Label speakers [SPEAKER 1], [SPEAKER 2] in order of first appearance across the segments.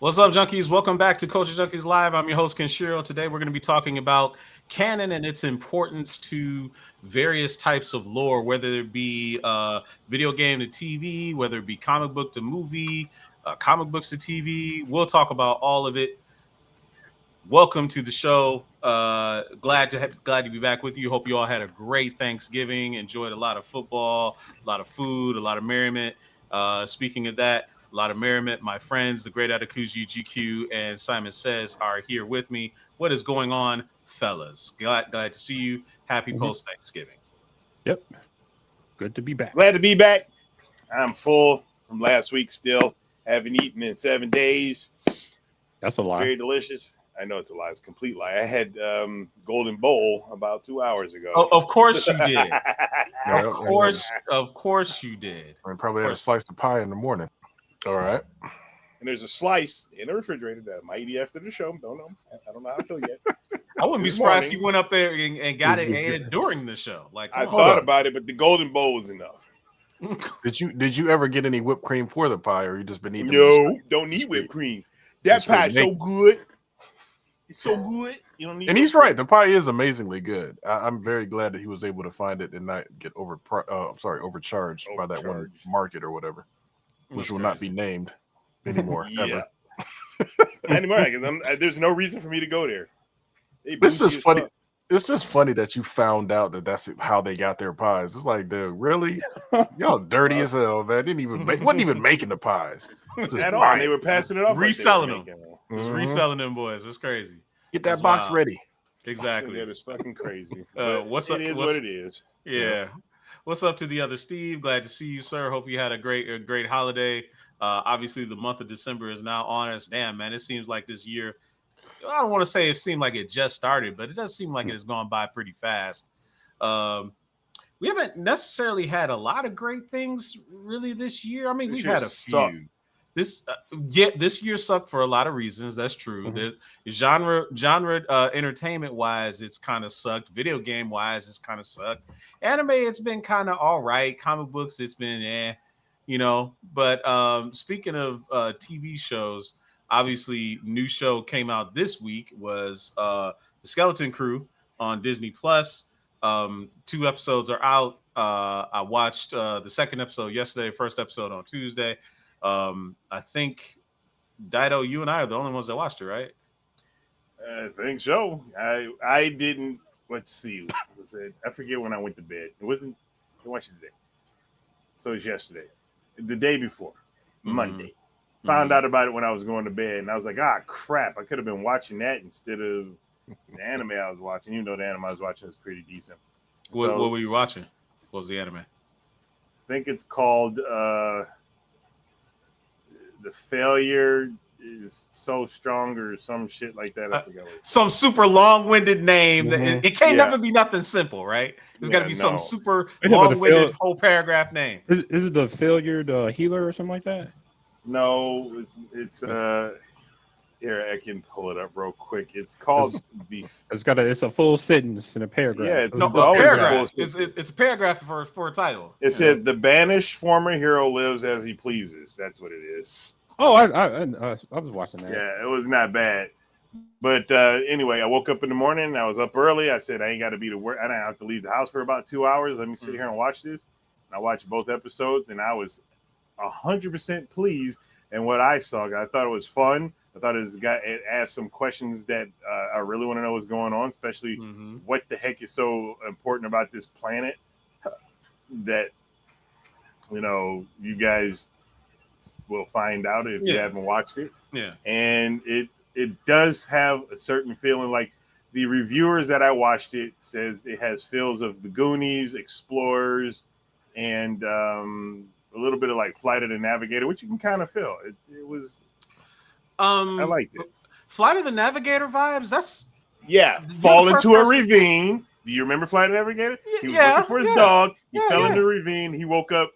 [SPEAKER 1] What's up, Junkies? Welcome back to Culture Junkies Live. I'm your host, Kenshiro. Today, we're going to be talking about canon and its importance to various types of lore, whether it be video game to TV, whether it be comic book to movie, comic books to TV. We'll talk about all of it. Welcome to the show. Glad to be back with you. Hope you all had a great Thanksgiving. Enjoyed a lot of football, a lot of food, a lot of merriment. Speaking of that, a lot of merriment. My friends, the great Adakuji GQ and Simon Says are here with me. What is going on, fellas? Glad to see you. Happy post Thanksgiving.
[SPEAKER 2] Yep. Good to be back.
[SPEAKER 3] Glad to be back. I'm full from last week still. Haven't eaten in 7 days.
[SPEAKER 2] That's a lie.
[SPEAKER 3] Very delicious. I know it's a lie. It's a complete lie. I had Golden Bowl about 2 hours ago.
[SPEAKER 1] Oh, of course you did. Of course you did.
[SPEAKER 4] And probably had a slice of pie in the morning. All right.
[SPEAKER 3] And there's a slice in the refrigerator that I might eat after the show. Don't know. I don't know how I feel yet.
[SPEAKER 1] I wouldn't be surprised you went up there and got it and ate it during the show. Like
[SPEAKER 3] I thought about it, but the Golden Bowl was enough.
[SPEAKER 4] Did you ever get any whipped cream for the pie, or you just been eating?
[SPEAKER 3] No, don't need whipped cream. That pie's so good. It's so good. You don't need.
[SPEAKER 4] And he's right. The pie is amazingly good. I'm very glad that he was able to find it and not get overcharged by that one market or whatever, which will not be named anymore.
[SPEAKER 3] Yeah. Anymore, because there's no reason for me to go there.
[SPEAKER 4] It's just funny. It's just funny that you found out that that's how they got their pies. It's like, dude, really? Y'all dirty as hell, man. Wasn't even making the pies.
[SPEAKER 3] At all. They were passing it off.
[SPEAKER 1] Reselling them. Just reselling them boys. It's crazy.
[SPEAKER 4] Get that box ready.
[SPEAKER 1] Exactly.
[SPEAKER 3] That is fucking crazy.
[SPEAKER 1] What's up?
[SPEAKER 3] It is what it is.
[SPEAKER 1] Yeah. What's up to the other Steve? Glad to see you, sir. Hope you had a great holiday. Obviously, the month of December is now on us. Damn, man, it seems like this year. I don't want to say it seemed like it just started, but it does seem like it has gone by pretty fast. We haven't necessarily had a lot of great things really this year. I mean, we've had a few. This year sucked for a lot of reasons. That's true. Mm-hmm. There's genre entertainment wise, it's kind of sucked. Video game wise, it's kind of sucked. Anime, it's been kind of all right. Comic books, it's been But speaking of TV shows, obviously, new show came out this week was The Skeleton Crew on Disney Plus. 2 episodes are out. I watched the second episode yesterday, first episode on Tuesday. I think Dido, you and I are the only ones that watched it, right?
[SPEAKER 3] I think so. I didn't. Let's see. I forget when I went to bed. I watched it today. So it's yesterday, the day before, Monday. Found out about it when I was going to bed, and I was like, crap! I could have been watching that instead of the anime I was watching. Even though the anime I was watching is pretty decent.
[SPEAKER 1] What were you watching? What was the anime?
[SPEAKER 3] I think it's called The Failure is So Strong or some shit like that. I forgot.
[SPEAKER 1] Some super long-winded name. Mm-hmm. It can't never be nothing simple, right? There's got to be some super long-winded whole paragraph name.
[SPEAKER 2] Is it The Failure, the Healer, or something like that?
[SPEAKER 3] No, it's here, I can pull it up real quick. It's called
[SPEAKER 2] It's a full sentence in a paragraph.
[SPEAKER 3] Yeah, it's
[SPEAKER 1] a paragraph. It's a paragraph for a title.
[SPEAKER 3] It said the banished former hero lives as he pleases. That's what it is.
[SPEAKER 2] Oh, I was watching that.
[SPEAKER 3] Yeah, it was not bad. But anyway, I woke up in the morning. I was up early. I said I ain't got to be to work. I didn't have to leave the house for about 2 hours. Let me sit here and watch this. And I watched both episodes, and I was 100% pleased in what I saw. I thought it was fun. I thought it asked some questions that I really want to know what's going on, especially what the heck is so important about this planet that, you guys will find out if you haven't watched it.
[SPEAKER 1] Yeah.
[SPEAKER 3] And it does have a certain feeling, like the reviewers that I watched it says it has feels of the Goonies, Explorers, and a little bit of like Flight of the Navigator, which you can kind of feel. It was. I liked it.
[SPEAKER 1] Flight of the Navigator vibes. That's
[SPEAKER 3] fall into a ravine. Do you remember Flight of the Navigator? He was looking for his dog. He fell into a ravine. He woke up.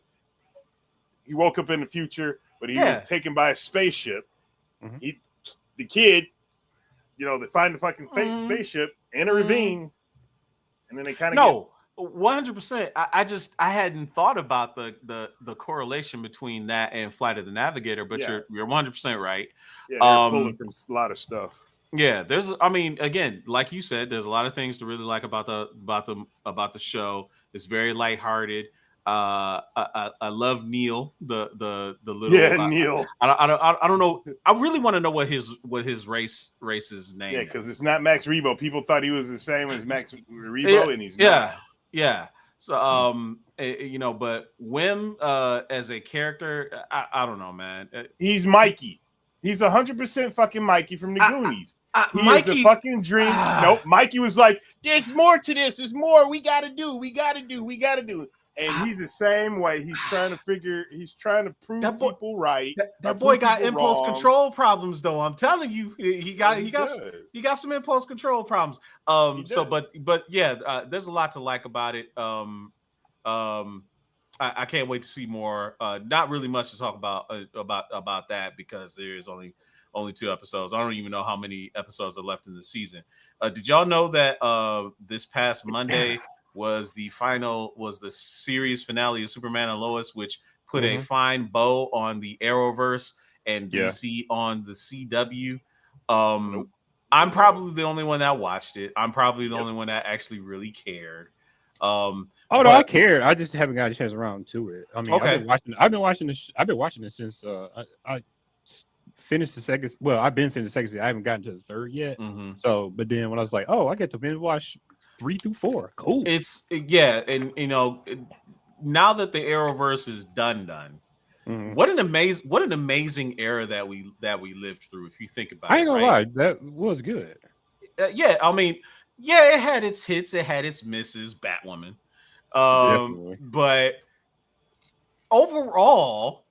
[SPEAKER 3] He woke up in the future, but he was taken by a spaceship. Mm-hmm. The kid, they find the fucking fake spaceship in a ravine, and then they kind of
[SPEAKER 1] 100%. I hadn't thought about the correlation between that and Flight of the Navigator, but
[SPEAKER 3] Yeah.
[SPEAKER 1] you're 100% right.
[SPEAKER 3] Yeah, they're pulling from a lot of stuff.
[SPEAKER 1] Yeah, I mean, again, like you said, there's a lot of things to really like about the show. It's very lighthearted. I love Neil, the little.
[SPEAKER 3] Yeah, Neil.
[SPEAKER 1] I don't know. I really want to know what his race's name.
[SPEAKER 3] Yeah,
[SPEAKER 1] is.
[SPEAKER 3] because it's not Max Rebo. People thought he was the same as Max Rebo, and he's not.
[SPEAKER 1] Yeah. So but Wim as a character, I don't know, man.
[SPEAKER 3] He's Mikey. He's 100% fucking Mikey from the Goonies. He
[SPEAKER 1] Mikey,
[SPEAKER 3] is the fucking dream. Nope. Mikey was like, "There's more to this. There's more. We gotta do. And he's the same way. He's trying to prove people right.
[SPEAKER 1] That boy got impulse control problems, though. I'm telling you, he got some impulse control problems. But yeah, there's a lot to like about it. I can't wait to see more. Not really much to talk about that because there is only 2 episodes. I don't even know how many episodes are left in the season. Did y'all know that this past Monday was the series finale of Superman and Lois, which put a fine bow on the Arrowverse and DC on the CW? I'm probably the only one that watched it. I'm probably the only one that actually really cared.
[SPEAKER 2] I cared. I just haven't got a chance around to it. I mean,
[SPEAKER 1] okay.
[SPEAKER 2] I've been watching it since I finished the second. Well, I've been finished the second season. I haven't gotten to the third yet. So, but then when I was like, oh, I get to binge watch 3 through 4. Cool.
[SPEAKER 1] And now that the Arrowverse is done. What an amazing era that we lived through. If you think about it,
[SPEAKER 2] I ain't gonna lie, that was good.
[SPEAKER 1] I mean, it had its hits, it had its misses. Batwoman, but overall,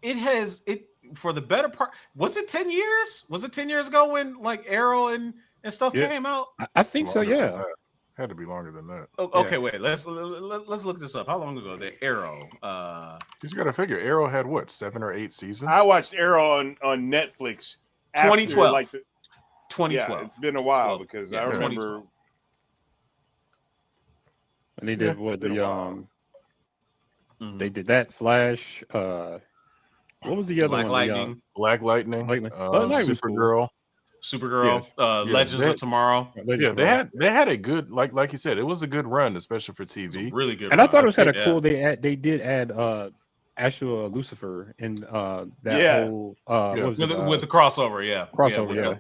[SPEAKER 1] it for the better part. Was it 10 years? Was it 10 years ago when like Arrow and stuff came out?
[SPEAKER 2] I think so. Yeah.
[SPEAKER 4] Had to be longer than that.
[SPEAKER 1] Okay, wait. Let's look this up. How long ago? The Arrow.
[SPEAKER 4] You got to figure. Arrow had what, 7 or 8 seasons?
[SPEAKER 3] I watched Arrow on Netflix.
[SPEAKER 1] 2012.
[SPEAKER 3] 2012. Yeah, it's been a while because I remember.
[SPEAKER 2] And they did they did that Flash. What was the other one?
[SPEAKER 4] Black Lightning. Supergirl.
[SPEAKER 1] Supergirl, Legends of Tomorrow.
[SPEAKER 2] They
[SPEAKER 4] had a good like you said, it was a good run, especially for TV.
[SPEAKER 1] Really good.
[SPEAKER 2] And I thought it was kind of cool. They did add actual Lucifer in that whole
[SPEAKER 1] with the crossover,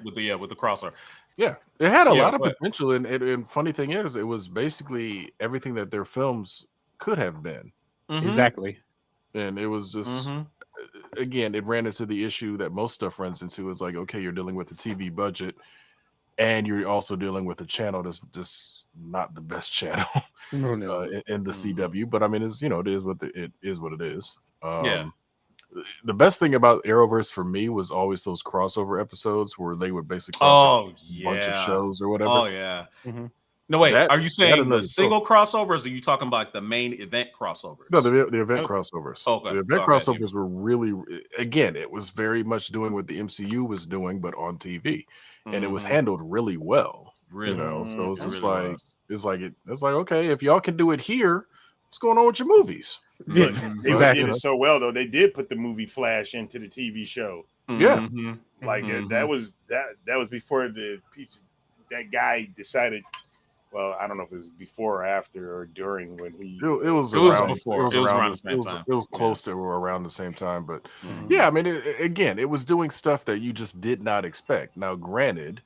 [SPEAKER 1] with the crossover.
[SPEAKER 4] Yeah, it had a lot of potential, and funny thing is, it was basically everything that their films could have been.
[SPEAKER 2] Exactly,
[SPEAKER 4] and it was just. Again, it ran into the issue that most stuff runs into is like, okay, you're dealing with the TV budget and you're also dealing with a channel that's just not the best channel in the CW. But I mean, it is what it is. The best thing about Arrowverse for me was always those crossover episodes where they would basically cross a bunch of shows or whatever.
[SPEAKER 1] Oh yeah. No, wait. Are you saying the single crossovers, or are you talking about the main event crossovers?
[SPEAKER 4] No, the event crossovers.
[SPEAKER 1] Okay.
[SPEAKER 4] The event crossovers were really, again, it was very much doing what the MCU was doing, but on TV, and it was handled really well.
[SPEAKER 1] Really,
[SPEAKER 4] so it's just it's like okay, if y'all can do it here, what's going on with your movies?
[SPEAKER 3] Look, they did it so well though. They did put the movie Flash into the TV show. That was before the piece. That guy decided. Well, I don't know if it was before or after or during when he. It was
[SPEAKER 1] before.
[SPEAKER 4] It was around the same time. It was close to or around the same time, but I mean, it was doing stuff that you just did not expect. Now, granted,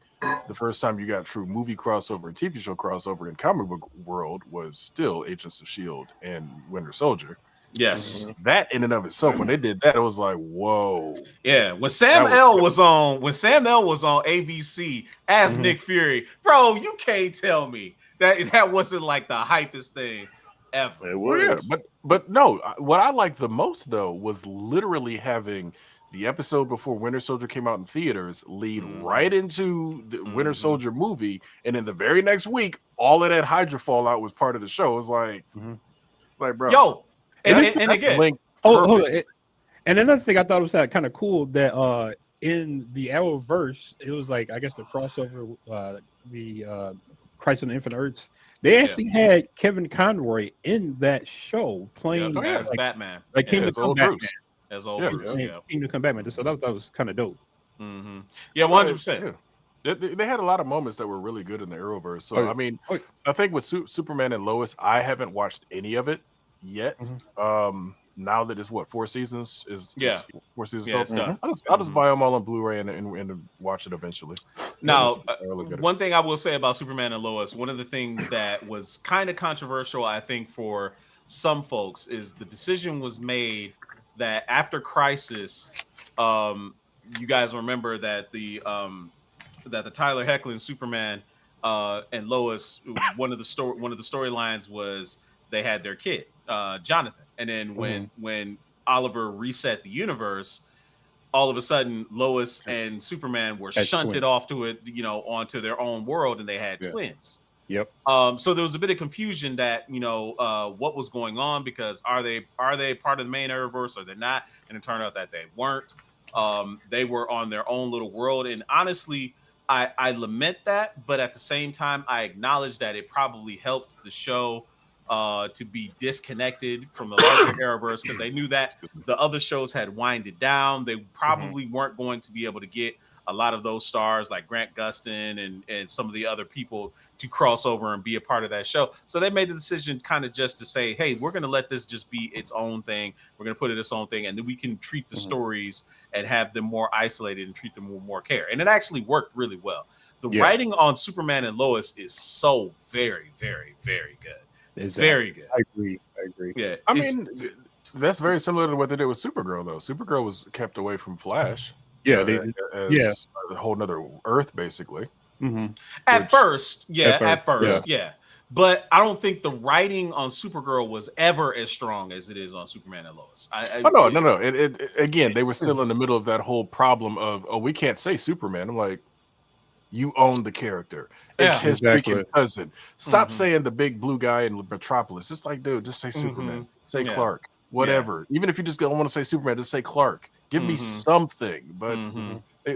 [SPEAKER 4] the first time you got true movie crossover and TV show crossover in comic book world was still Agents of S.H.I.E.L.D. and Winter Soldier.
[SPEAKER 1] Yes,
[SPEAKER 4] that in and of itself, when they did that, it was like, whoa.
[SPEAKER 1] Yeah, when Sam L was on ABC as Nick Fury, bro, you can't tell me that wasn't like the hypest thing ever.
[SPEAKER 3] It was.
[SPEAKER 4] Yeah, but no, what I liked the most though was literally having the episode before Winter Soldier came out in theaters lead right into the Winter Soldier movie, and in the very next week, all of that Hydra fallout was part of the show. It was like, bro,
[SPEAKER 1] yo. And again,
[SPEAKER 2] hold on. And another thing I thought was kind of cool that in the Arrowverse, it was like I guess the crossover, the Crisis on Infinite Earths, They actually had Kevin Conroy in that show playing
[SPEAKER 1] as
[SPEAKER 2] like
[SPEAKER 1] Batman,
[SPEAKER 2] like Kingdom
[SPEAKER 4] as
[SPEAKER 2] Come
[SPEAKER 4] old
[SPEAKER 2] Batman.
[SPEAKER 4] Bruce.
[SPEAKER 1] as old
[SPEAKER 4] Yeah,
[SPEAKER 1] Bruce.
[SPEAKER 2] Yeah.
[SPEAKER 1] Yeah,
[SPEAKER 2] Kingdom Come Batman. So that was kind of dope.
[SPEAKER 1] yeah, 100%.
[SPEAKER 4] They had a lot of moments that were really good in the Arrowverse. So I mean,
[SPEAKER 2] oh,
[SPEAKER 4] I think with Superman and Lois, I haven't watched any of it yet. Now that it's what 4 seasons is 4 seasons
[SPEAKER 1] Yeah,
[SPEAKER 4] total.
[SPEAKER 1] it's done.
[SPEAKER 4] I'll just buy them all on Blu-ray and watch it eventually.
[SPEAKER 1] Now,
[SPEAKER 4] Really good.
[SPEAKER 1] one thing I will say about Superman and Lois, one of the things that was kind of controversial, I think, for some folks, is the decision was made that after Crisis, you guys remember that the Tyler Hoechlin Superman and Lois, one of the storylines was they had their kid, Jonathan, and then when Oliver reset the universe, all of a sudden Lois and Superman were shunted off to it, onto their own world, and they had twins.
[SPEAKER 2] Yep.
[SPEAKER 1] So there was a bit of confusion that what was going on, because are they part of the main Arrowverse or they're not? And it turned out that they weren't. They were on their own little world, and honestly, I lament that, but at the same time, I acknowledge that it probably helped the show to be disconnected from the larger Arrowverse, because they knew that the other shows had winded down. They probably weren't going to be able to get a lot of those stars like Grant Gustin and some of the other people to cross over and be a part of that show. So they made the decision kind of just to say, hey, we're going to let this just be its own thing. We're going to put it its own thing, and then we can treat the stories and have them more isolated and treat them with more care. And it actually worked really well. The writing on Superman and Lois is so very, very, very good. It's very good.
[SPEAKER 2] I agree.
[SPEAKER 1] Yeah,
[SPEAKER 4] I mean, that's very similar to what they did with Supergirl, though. Supergirl was kept away from Flash.
[SPEAKER 2] Yeah,
[SPEAKER 4] as a whole nother Earth, basically.
[SPEAKER 1] At first. But I don't think the writing on Supergirl was ever as strong as it is on Superman and Lois.
[SPEAKER 4] No. Again, they were still in the middle of that whole problem of, we can't say Superman. I'm like, you own the character. It's his freaking cousin. Stop saying the big blue guy in Metropolis. It's like, dude, just say Superman. Say Clark. Whatever. Even if you just don't want to say Superman, just say Clark. Give me something. But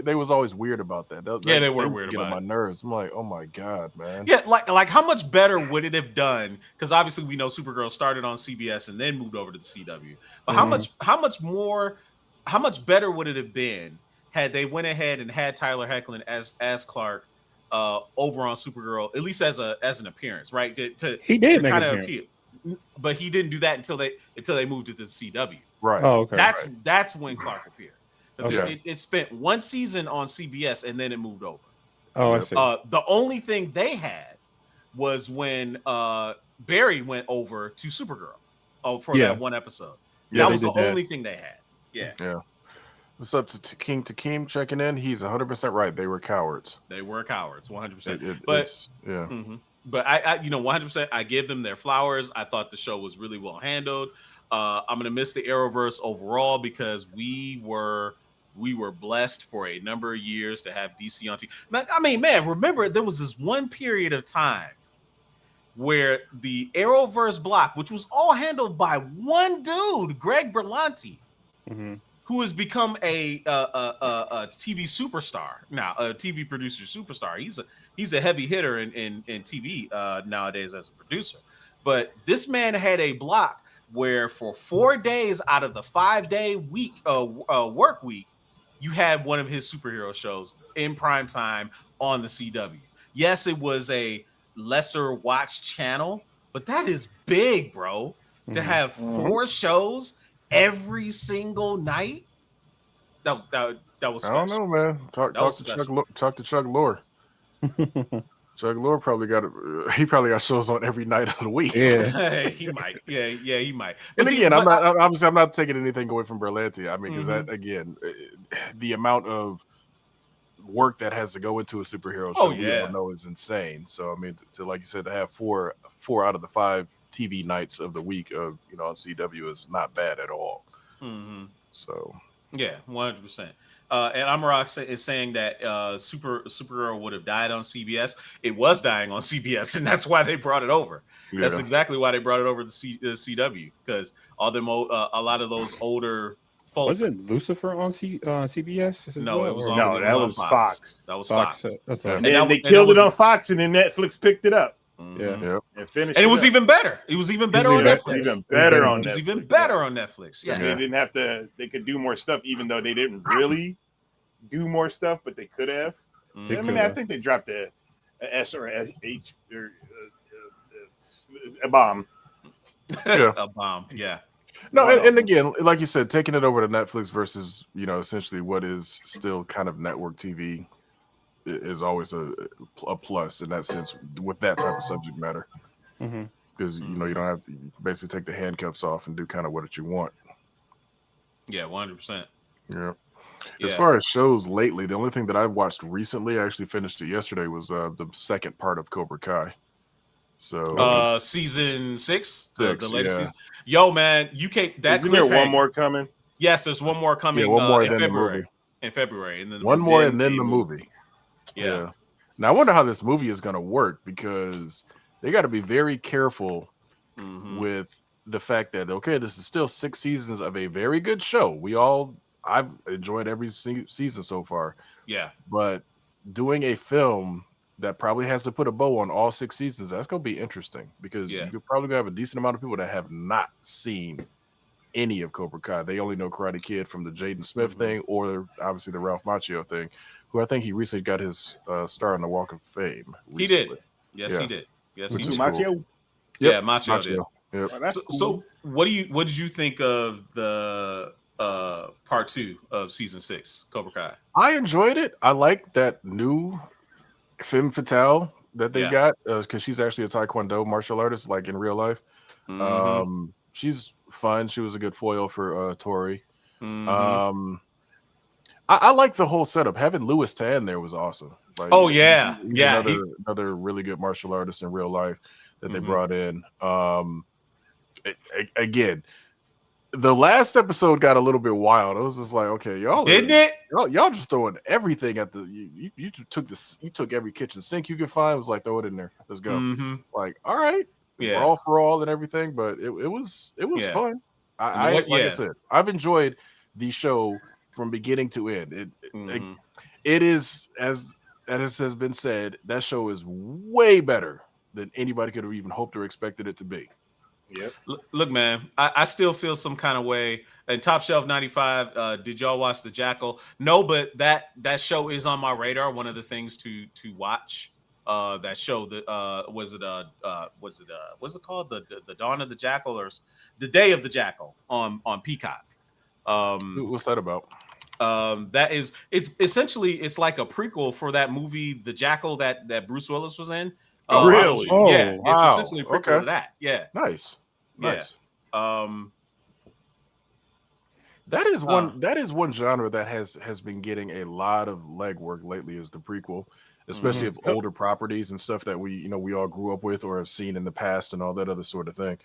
[SPEAKER 4] they was always weird about that.
[SPEAKER 1] They were weird
[SPEAKER 4] about
[SPEAKER 1] about
[SPEAKER 4] my nerves. I'm like, oh my God, man.
[SPEAKER 1] Yeah, like how much better would it have done? Because obviously we know Supergirl started on CBS and then moved over to the CW. But how much better would it have been had they went ahead and had Tyler Hoechlin as Clark over on Supergirl, at least as an appearance, right?
[SPEAKER 2] He did make
[SPEAKER 1] kind
[SPEAKER 2] an
[SPEAKER 1] of appeal, but he didn't do that until they moved it to the CW.
[SPEAKER 4] Right.
[SPEAKER 2] Oh, okay.
[SPEAKER 1] That's when Clark appeared. It spent one season on CBS and then it moved over.
[SPEAKER 2] Oh, I see.
[SPEAKER 1] The only thing they had was when Barry went over to Supergirl for that one episode. That was the only thing they had. Yeah.
[SPEAKER 4] What's up to King Takeem checking in? He's 100% right. They were cowards.
[SPEAKER 1] 100%. But I 100%. I give them their flowers. I thought the show was really well handled. I'm gonna miss the Arrowverse overall because we were blessed for a number of years to have DC on TV. I mean, man, remember there was this one period of time where the Arrowverse block, which was all handled by one dude, Greg Berlanti, who has become a TV superstar now, a TV producer superstar. He's a heavy hitter in TV nowadays as a producer. But this man had a block where for 4 days out of the 5-day week work week, you had one of his superhero shows in prime time on the CW. Yes, it was a lesser watched channel, but that is big, bro. To have 4 shows every single night. That was special.
[SPEAKER 4] I don't know, man. Talk to Chuck Lorre. Chuck Lorre probably got shows on every night of the week.
[SPEAKER 1] Yeah, he might. Yeah, he might.
[SPEAKER 4] And again, I'm not taking anything away from Berlanti. I mean, because that again, the amount of work that has to go into a superhero show, we all know is insane. So I mean, to like you said, to have four out of the 5 TV nights of the week of on CW is not bad at all. So
[SPEAKER 1] yeah, 100%. And Amarak is saying that Supergirl would have died on CBS. It was dying on CBS, and that's why they brought it over. Yeah. That's exactly why they brought it over to CW, because a lot of those older folk.
[SPEAKER 2] Wasn't Lucifer on CBS?
[SPEAKER 1] No, it was
[SPEAKER 3] that was Fox.
[SPEAKER 1] That was Fox.
[SPEAKER 3] And they killed it on Fox, and then Netflix picked it up.
[SPEAKER 2] Yeah.
[SPEAKER 3] And finished
[SPEAKER 1] And it was
[SPEAKER 3] up.
[SPEAKER 1] even better. It was even better on
[SPEAKER 2] even
[SPEAKER 1] Netflix.
[SPEAKER 3] Even better on
[SPEAKER 1] It was
[SPEAKER 3] Netflix.
[SPEAKER 1] even better on Netflix. Yeah.
[SPEAKER 3] They didn't have to. They could do more stuff, even though they didn't really do more stuff, but they could have. I mean, I think they dropped a S or a H or a bomb.
[SPEAKER 4] Yeah.
[SPEAKER 1] A bomb. Yeah.
[SPEAKER 4] No, and again, like you said, taking it over to Netflix versus, essentially what is still kind of network TV is always a plus in that sense with that type of subject matter. Because, you don't have to basically take the handcuffs off and do kind of what you want.
[SPEAKER 1] Yeah, 100%.
[SPEAKER 4] Yeah. As far as shows lately, the only thing that I've watched recently, I actually finished it yesterday, was the second part of Cobra Kai. So
[SPEAKER 1] season 6, the latest season. Yo, man, you can't. That
[SPEAKER 3] Isn't there one more coming?
[SPEAKER 1] Yes, there's one more coming.
[SPEAKER 4] Yeah, one more
[SPEAKER 1] in
[SPEAKER 4] than
[SPEAKER 1] February.
[SPEAKER 4] the movie.
[SPEAKER 1] In February, and then
[SPEAKER 4] one more, and then the movie.
[SPEAKER 1] Yeah.
[SPEAKER 4] Now I wonder how this movie is going to work, because they got to be very careful with the fact that this is still 6 seasons of a very good show. I've enjoyed every season so far.
[SPEAKER 1] Yeah.
[SPEAKER 4] But doing a film that probably has to put a bow on all 6 seasons, that's going to be interesting, because you could probably have a decent amount of people that have not seen any of Cobra Kai. They only know Karate Kid from the Jaden Smith thing, or obviously the Ralph Macchio thing, who I think he recently got his star on the Walk of Fame. Recently.
[SPEAKER 1] He did. Yes, he did. Yes,
[SPEAKER 4] Which
[SPEAKER 1] he
[SPEAKER 4] is
[SPEAKER 1] did.
[SPEAKER 3] Macchio?
[SPEAKER 4] Cool.
[SPEAKER 1] Yeah, Macchio did.
[SPEAKER 4] Yep.
[SPEAKER 3] Oh, that's cool.
[SPEAKER 1] So what did you think of the part 2 of season 6, Cobra Kai?
[SPEAKER 4] I enjoyed it. I like that new femme fatale that they got, because she's actually a Taekwondo martial artist, like in real life. She's fun. She was a good foil for Tori. I like the whole setup. Having Louis Tan there was awesome. Like, he's another really good martial artist in real life that they brought in. Again, the last episode got a little bit wild. It was just like, okay, y'all just throwing everything at the you took every kitchen sink you could find. It was like, throw it in there. Let's go. Like, all right, we're all for all and everything, but it was fun. Like I said, I've enjoyed the show from beginning to end. It is, as has been said, that show is way better than anybody could have even hoped or expected it to be.
[SPEAKER 3] Yep.
[SPEAKER 1] Look, man, I still feel some kind of way. And Top Shelf 95, did y'all watch The Jackal? No, but that show is on my radar. One of the things to watch. That show that what's it called? The Dawn of the Jackal, or The Day of the Jackal on Peacock.
[SPEAKER 4] What's that about?
[SPEAKER 1] It's essentially, it's like a prequel for that movie The Jackal that Bruce Willis was in.
[SPEAKER 4] Really?
[SPEAKER 1] Yeah,
[SPEAKER 4] wow.
[SPEAKER 1] it's essentially a prequel to that. Yeah.
[SPEAKER 4] Nice.
[SPEAKER 1] Yeah.
[SPEAKER 4] That is one genre that has been getting a lot of legwork lately, is the prequel, especially of older properties and stuff that we all grew up with or have seen in the past and all that other sort of thing.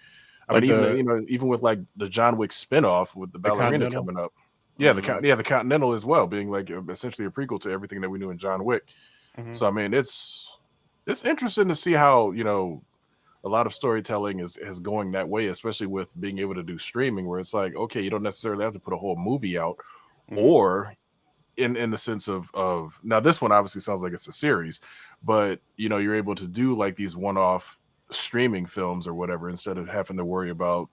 [SPEAKER 4] I mean, even with like the John Wick spinoff with the ballerina coming up. Yeah, the Continental as well, being like essentially a prequel to everything that we knew in John Wick. So I mean, it's interesting to see how a lot of storytelling is going that way, especially with being able to do streaming, where it's like, okay, you don't necessarily have to put a whole movie out, or in the sense of now this one obviously sounds like it's a series, but you're able to do like these one-off streaming films or whatever, instead of having to worry about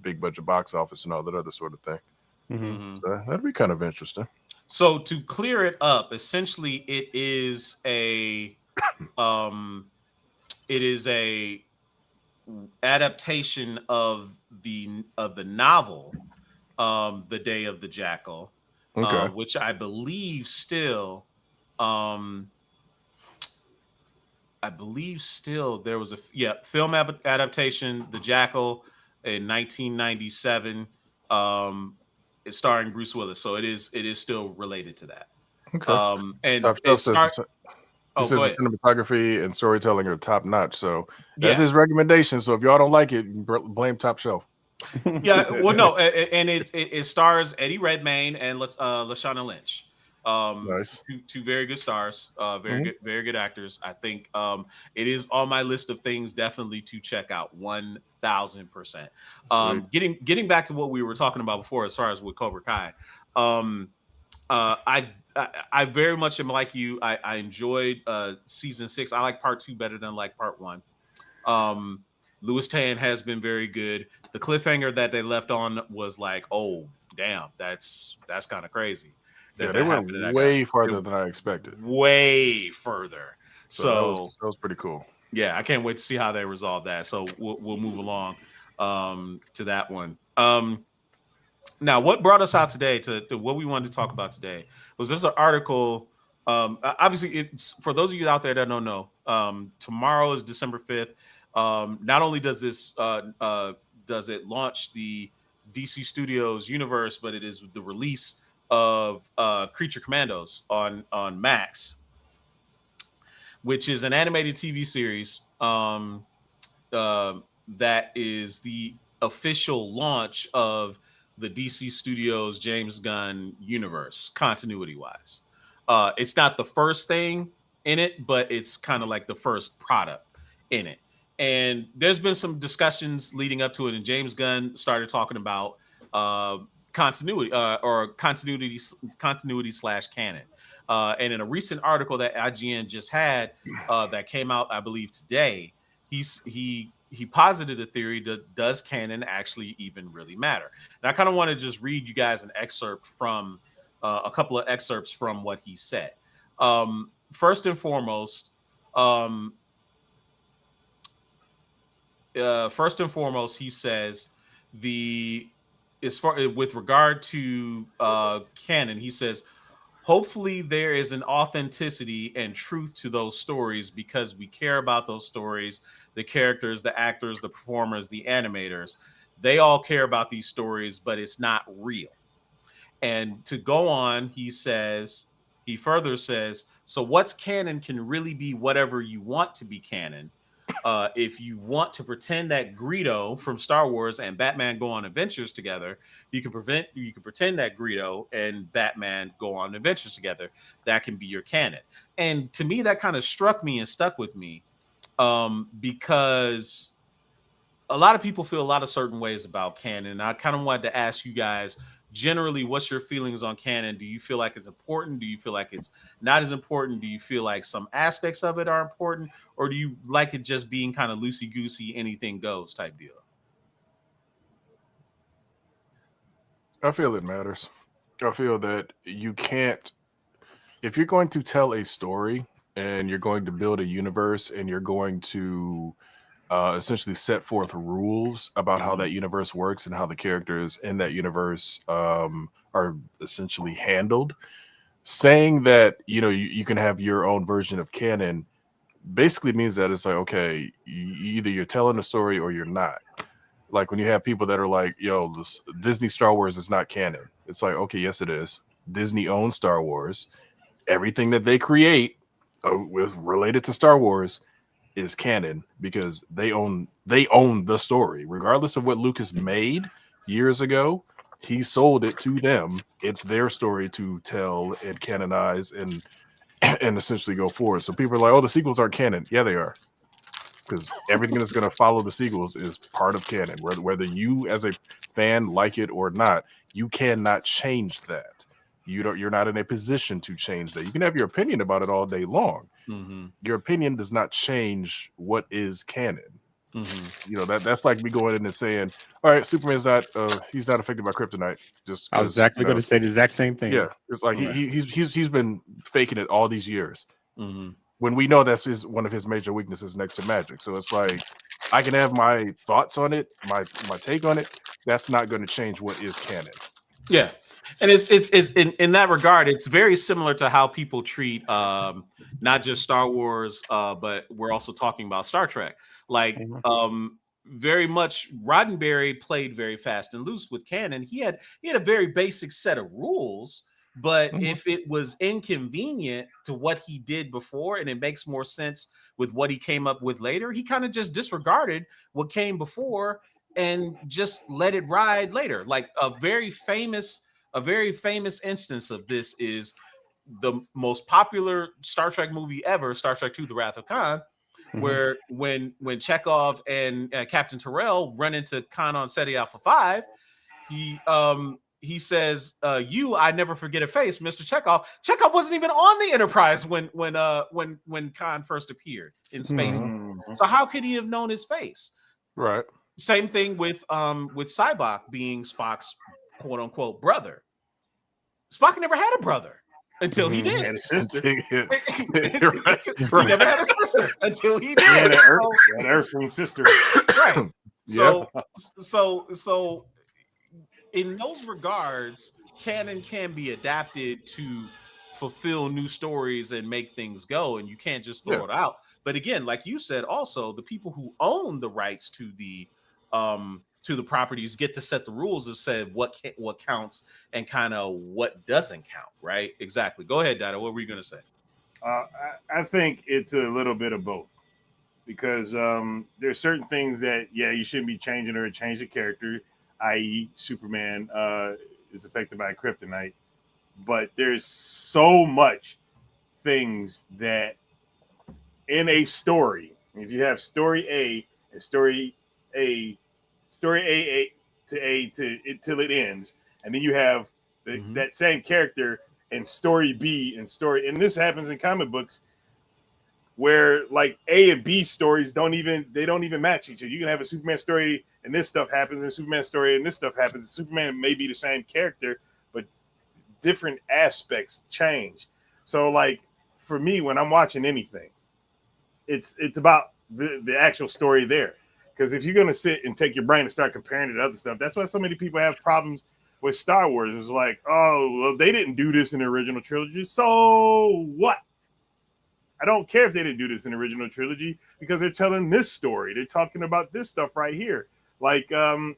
[SPEAKER 4] big budget box office and all that other sort of thing. So that'd be kind of interesting.
[SPEAKER 1] So to clear it up, essentially it is a adaptation of the novel The Day of the Jackal, which I believe still there was a film adaptation, The Jackal, in 1997, it's starring Bruce Willis, so it is still related to that. And
[SPEAKER 4] Top Shelf says the cinematography and storytelling are top notch, so that's his recommendation. So if y'all don't like it, blame Top Shelf.
[SPEAKER 1] Yeah, well, no, and it stars Eddie Redmayne and Lashana Lynch.
[SPEAKER 4] Nice.
[SPEAKER 1] Two very good stars, very good actors. I think it is on my list of things definitely to check out 1000%. Getting back to what we were talking about before, as far as with Cobra Kai, I very much am like you. I enjoyed season 6. I like part 2 better than like part 1. Louis Tan has been very good. The cliffhanger that they left on was like, oh damn, that's kind of crazy.
[SPEAKER 4] Yeah, they went way farther than I expected.
[SPEAKER 1] Way further. So
[SPEAKER 4] that was pretty cool.
[SPEAKER 1] Yeah, I can't wait to see how they resolve that. So we'll move along to that one. Now, what brought us out today to what we wanted to talk about today was there's an article. Obviously, it's for those of you out there that don't know. Tomorrow is December 5th. Not only does this does it launch the DC Studios universe, but it is the release of Creature Commandos on Max, which is an animated TV series that is the official launch of the DC Studios James Gunn universe, continuity-wise. It's not the first thing in it, but it's kind of like the first product in it. And there's been some discussions leading up to it, and James Gunn started talking about continuity or continuity / canon. And in a recent article that IGN just had that came out, I believe today, he posited a theory that does canon actually even really matter? And I kind of want to just read you guys an excerpt from a couple of excerpts from what he said. First and foremost, he says with regard to canon, he says, hopefully there is an authenticity and truth to those stories because we care about those stories, the characters, the actors, the performers, the animators. They all care about these stories, but it's not real. And to go on, he further says, so what's canon can really be whatever you want to be canon. If you want to pretend that Greedo from Star Wars and Batman go on adventures together, you can pretend that Greedo and Batman go on adventures together. That can be your canon. And to me, that kind of struck me and stuck with me because a lot of people feel a lot of certain ways about canon. And I kind of wanted to ask you guys, generally, what's your feelings on canon? Do you feel like it's important? Do you feel like it's not as important? Do you feel like some aspects of it are important? Or do you like it just being kind of loosey-goosey, anything goes type deal?
[SPEAKER 4] I feel it matters. I feel that you can't, if you're going to tell a story and you're going to build a universe and you're going to essentially set forth rules about how that universe works and how the characters in that universe are essentially handled, saying that, you can have your own version of canon basically means that it's like, okay, either you're telling a story or you're not. Like when you have people that are like, yo, this Disney Star Wars is not canon. It's like, okay, yes, it is. Disney owns Star Wars. Everything that they create related to Star Wars is canon because they own the story. Regardless of what Lucas made years ago, he sold it to them. It's their story to tell and canonize and essentially go forward. So people are like, oh, the sequels aren't canon. Yeah, they are. Because everything that's going to follow the sequels is part of canon. Whether you as a fan like it or not, you cannot change that. You're not in a position to change that. You can have your opinion about it all day long. Mm-hmm. Your opinion does not change what is canon. Mm-hmm. That's like me going in and saying, all right, Superman's not he's not affected by kryptonite. Just
[SPEAKER 2] I was exactly going to say the exact same thing.
[SPEAKER 4] Yeah, it's like he's been faking it all these years. Mm-hmm. When we know that's one of his major weaknesses next to magic. So it's like I can have my thoughts on it, my take on it. That's not going to change what is canon.
[SPEAKER 1] Yeah. And it's in that regard, it's very similar to how people treat not just Star Wars, but we're also talking about Star Trek. Like very much Roddenberry played very fast and loose with canon. He had a very basic set of rules, but if it was inconvenient to what he did before and it makes more sense with what he came up with later, he kind of just disregarded what came before and just let it ride later. Like a very famous instance of this is the most popular Star Trek movie ever, Star Trek II: The Wrath of Khan, where when Chekhov and Captain Terrell run into Khan on Ceti Alpha 5, he says, I never forget a face, Mr. Chekhov. Chekhov wasn't even on the Enterprise when Khan first appeared in space. So how could he have known his face?
[SPEAKER 4] Right.
[SPEAKER 1] Same thing with Cybok being Spock's quote unquote brother. Spock never had a brother until he did.
[SPEAKER 3] And a sister.
[SPEAKER 1] He never had a sister until he did.
[SPEAKER 3] He had an Earthling sister.
[SPEAKER 1] Right. So in those regards, canon can be adapted to fulfill new stories and make things go, and you can't just throw it out. But again, like you said, also the people who own the rights to the properties get to set the rules of said what counts and kind of what doesn't count, right? Exactly. Go ahead, Dada. What were you going to say?
[SPEAKER 3] I think it's a little bit of both, because there's certain things that you shouldn't be changing or change the character, i.e. Superman is affected by kryptonite, but there's so much things that in a story, if you have story A and story A to A till it ends, and then you have that same character in story B and this happens in comic books where like A and B stories don't even match each other. You can have a Superman story and this stuff happens, and Superman story and this stuff happens. Superman may be the same character, but different aspects change. So like for me, when I'm watching anything, it's about the actual story there. Because if you're going to sit and take your brain and start comparing it to other stuff, that's why so many people have problems with Star Wars. It's like, oh, well, they didn't do this in the original trilogy. So what? I don't care if they didn't do this in the original trilogy because they're telling this story. They're talking about this stuff right here. Like a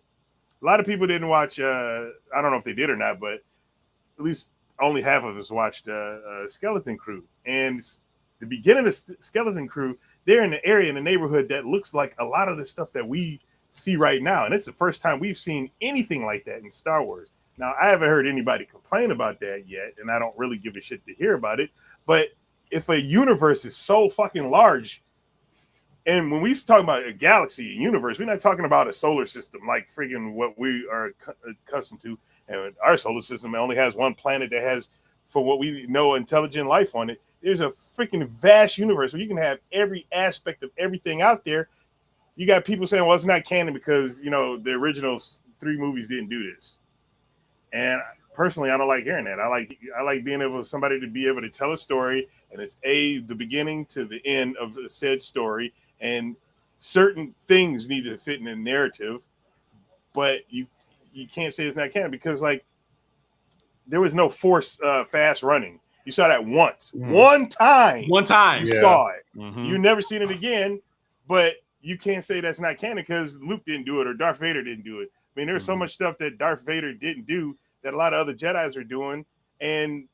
[SPEAKER 3] lot of people didn't watch, I don't know if they did or not, but at least only half of us watched Skeleton Crew. And the beginning of Skeleton Crew, they're in the area in the neighborhood that looks like a lot of the stuff that we see right now. And it's the first time we've seen anything like that in Star Wars. Now, I haven't heard anybody complain about that yet, and I don't really give a shit to hear about it. But if a universe is so fucking large, and when we talk about a galaxy, a universe, we're not talking about a solar system like friggin' what we are accustomed to. And our solar system only has one planet that has, for what we know, intelligent life on it. There's a freaking vast universe where you can have every aspect of everything out there. You got people saying, well, it's not canon because, you know, the original 3 movies didn't do this. And personally, I don't like hearing that. I like being able somebody to be able to tell a story, and it's the beginning to the end of the said story, and certain things need to fit in the narrative, but you can't say it's not canon because like there was no force fast running. You saw that once, one time. You saw it. You never seen it again, but you can't say that's not canon because Luke didn't do it or Darth Vader didn't do it. I mean, there's so much stuff that Darth Vader didn't do that a lot of other Jedis are doing. And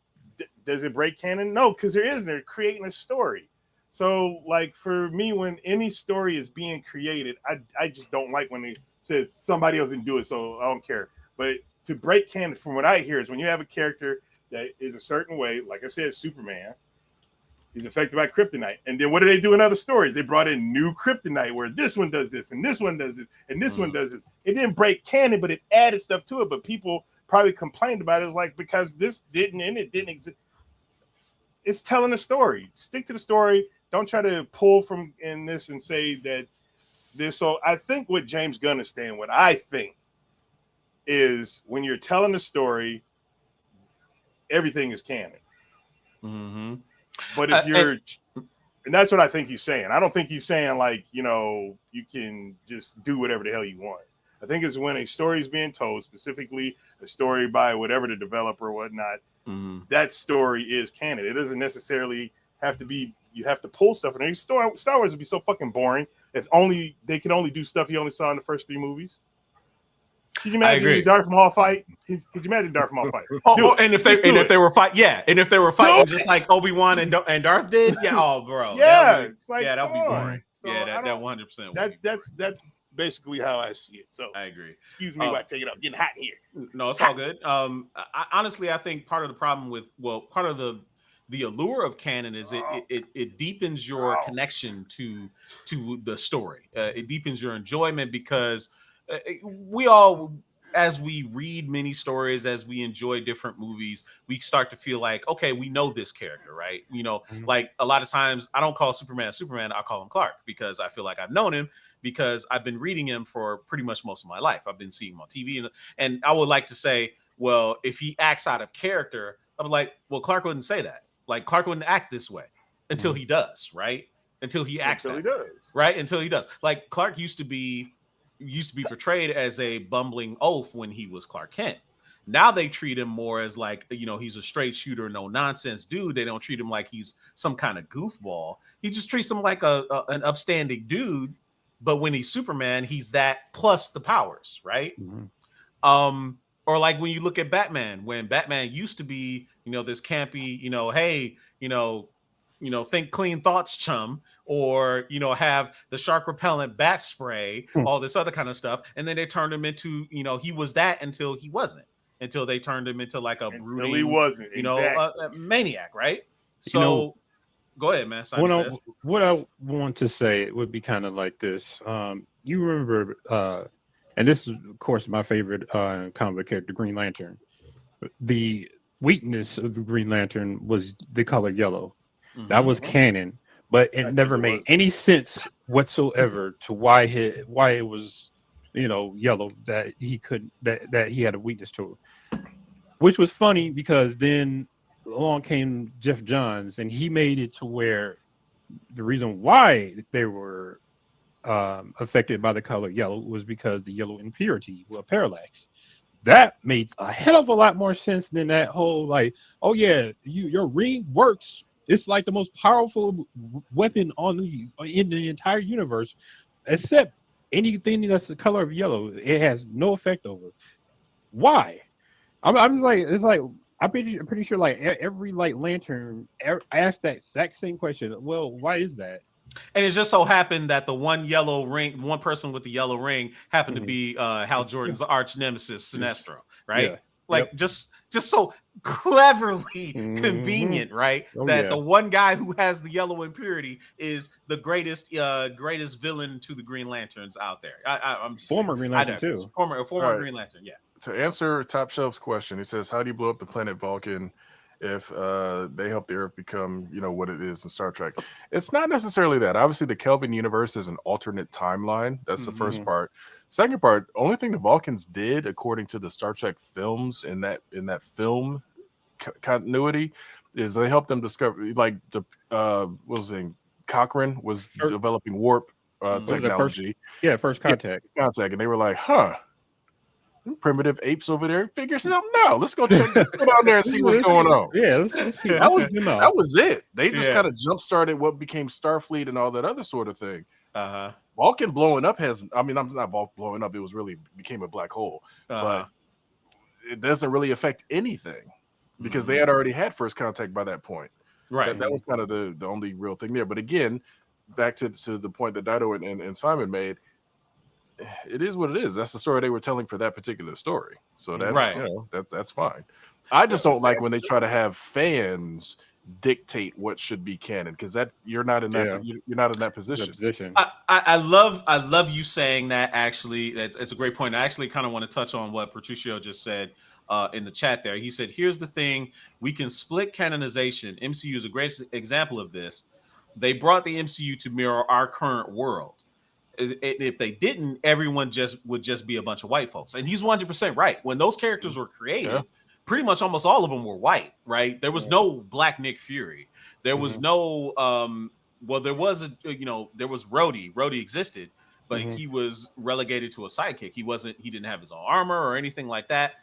[SPEAKER 3] does it break canon? No, because they're creating a story. So, like, for me, when any story is being created, I just don't like when they say somebody else didn't do it, so I don't care. But to break canon, from what I hear, is when you have a character that is a certain way, like I said, Superman, he's affected by kryptonite. And then what do they do in other stories? They brought in new kryptonite where this one does this, and this one does this, and this one does this. It didn't break canon, but it added stuff to it. But people probably complained about it. It was like, because this didn't, and it didn't exist. It's telling a story. Stick to the story. Don't try to pull from in this and say that this. So I think what James Gunn is saying, what I think is when you're telling a story, everything is canon. But if you're, and that's what I think he's saying. I don't think he's saying like, you know, you can just do whatever the hell you want. I think it's when a story is being told, specifically a story by whatever the developer or whatnot, that story is canon. It doesn't necessarily have to be, you have to pull stuff. And Star Wars would be so fucking boring if only they could only do stuff you only saw in the first 3 movis. Could you imagine the Darth Maul fight? Could you imagine Darth Maul fight?
[SPEAKER 1] And if they were fighting just like Obi-Wan and Darth did, bro,
[SPEAKER 3] it's like
[SPEAKER 1] that'd be boring.
[SPEAKER 3] So
[SPEAKER 1] that 100%.
[SPEAKER 3] That's basically how I see it. So
[SPEAKER 1] I agree.
[SPEAKER 3] Excuse me while I take it up. Getting hot here.
[SPEAKER 1] No, it's all good. Honestly, I think part of the problem with part of the allure of canon is it deepens your connection to the story. It deepens your enjoyment because we all, as we read many stories, as we enjoy different movies, we start to feel like, okay, we know this character, right? You know, like a lot of times I don't call Superman Superman, I call him Clark, because I feel like I've known him because I've been reading him for pretty much most of my life. I've been seeing him on TV, and I would like to say, well, if he acts out of character, I'm like, well, Clark wouldn't say that. Like Clark wouldn't act this way until he does, right? Until he acts
[SPEAKER 3] Until
[SPEAKER 1] that
[SPEAKER 3] he does.
[SPEAKER 1] right? Until he does. Like Clark used to be portrayed as a bumbling oaf when he was Clark Kent. Now they treat him more as like, you know, he's a straight shooter, no nonsense dude. They don't treat him like he's some kind of goofball. He just treats him like an upstanding dude. But when he's Superman, he's that plus the powers, right? Or like when you look at Batman, when Batman used to be, you know, this campy, you know, hey, you know, think clean thoughts, chum, or, you know, have the shark repellent bat spray, all this other kind of stuff. And then they turned him into, you know, he was that until he wasn't, until they turned him into like a brooding,
[SPEAKER 3] he wasn't,
[SPEAKER 1] you know, a maniac, right? So
[SPEAKER 2] You know,
[SPEAKER 1] go ahead, man. Simon says.
[SPEAKER 2] What I want to say would be kind of like this. You remember, and this is, of course, my favorite comic book character, Green Lantern. The weakness of the Green Lantern was the color yellow. That was canon, but it never made any sense whatsoever to why it was, you know, yellow, that he had a weakness to it. Which was funny because then along came Jeff Johns and he made it to where the reason why they were affected by the color yellow was because the yellow impurity, well, parallax. That made a hell of a lot more sense than that whole like, oh yeah, your ring works. It's like the most powerful weapon in the entire universe, except anything that's the color of yellow. It has no effect over. Why? I'm just like, it's like I'm pretty sure like every like lantern asked that exact same question. Well, why is that?
[SPEAKER 1] And it just so happened that the one person with the yellow ring happened to be Hal Jordan's arch nemesis, Sinestro, right?
[SPEAKER 2] Yeah.
[SPEAKER 1] Like just so cleverly convenient, right? The one guy who has the yellow impurity is the greatest villain to the Green Lanterns out there. I'm just
[SPEAKER 2] former Green Lantern too.
[SPEAKER 1] Former
[SPEAKER 4] right.
[SPEAKER 1] Green Lantern, yeah.
[SPEAKER 4] To answer Top Shelf's question, he says, "How do you blow up the planet Vulcan if they help the Earth become, you know, what it is in Star Trek?" It's not necessarily that. Obviously, the Kelvin universe is an alternate timeline. That's the first part. Second part, only thing the Vulcans did, according to the Star Trek films, in that film continuity, is they helped them discover, like the what was it? Cochrane was developing warp technology.
[SPEAKER 2] First contact.
[SPEAKER 4] Contact, and they were like, "Huh, primitive apes over there figure something out. Let's go check go down there and see what's going on."
[SPEAKER 2] Yeah,
[SPEAKER 4] that was it. They just kind of jump started what became Starfleet and all that other sort of thing. Vulcan blowing up I'm not Vulcan blowing up. It was really became a black hole, but it doesn't really affect anything because they had already had first contact by that point.
[SPEAKER 1] Right.
[SPEAKER 4] That was kind of the only real thing there. But again, back to the point that Dido and Simon made. It is what it is. That's the story they were telling for that particular story. So that, you know, that's fine. I just don't like when they try to have fans dictate what should be canon, because that you're not in that you're not in that position.
[SPEAKER 1] I love you saying that. Actually, it's a great point. I actually kind of want to touch on what Patricio just said in the chat there. He said, "Here's the thing: we can split canonization. MCU is a great example of this. They brought the MCU to mirror our current world. If they didn't, everyone would just be a bunch of white folks." And he's 100% right. When those characters were created, pretty much almost all of them were white, right? There was no Black Nick Fury. There was no well, there was there was Rhodey. Rhodey existed, but he was relegated to a sidekick. He didn't have his own armor or anything like that.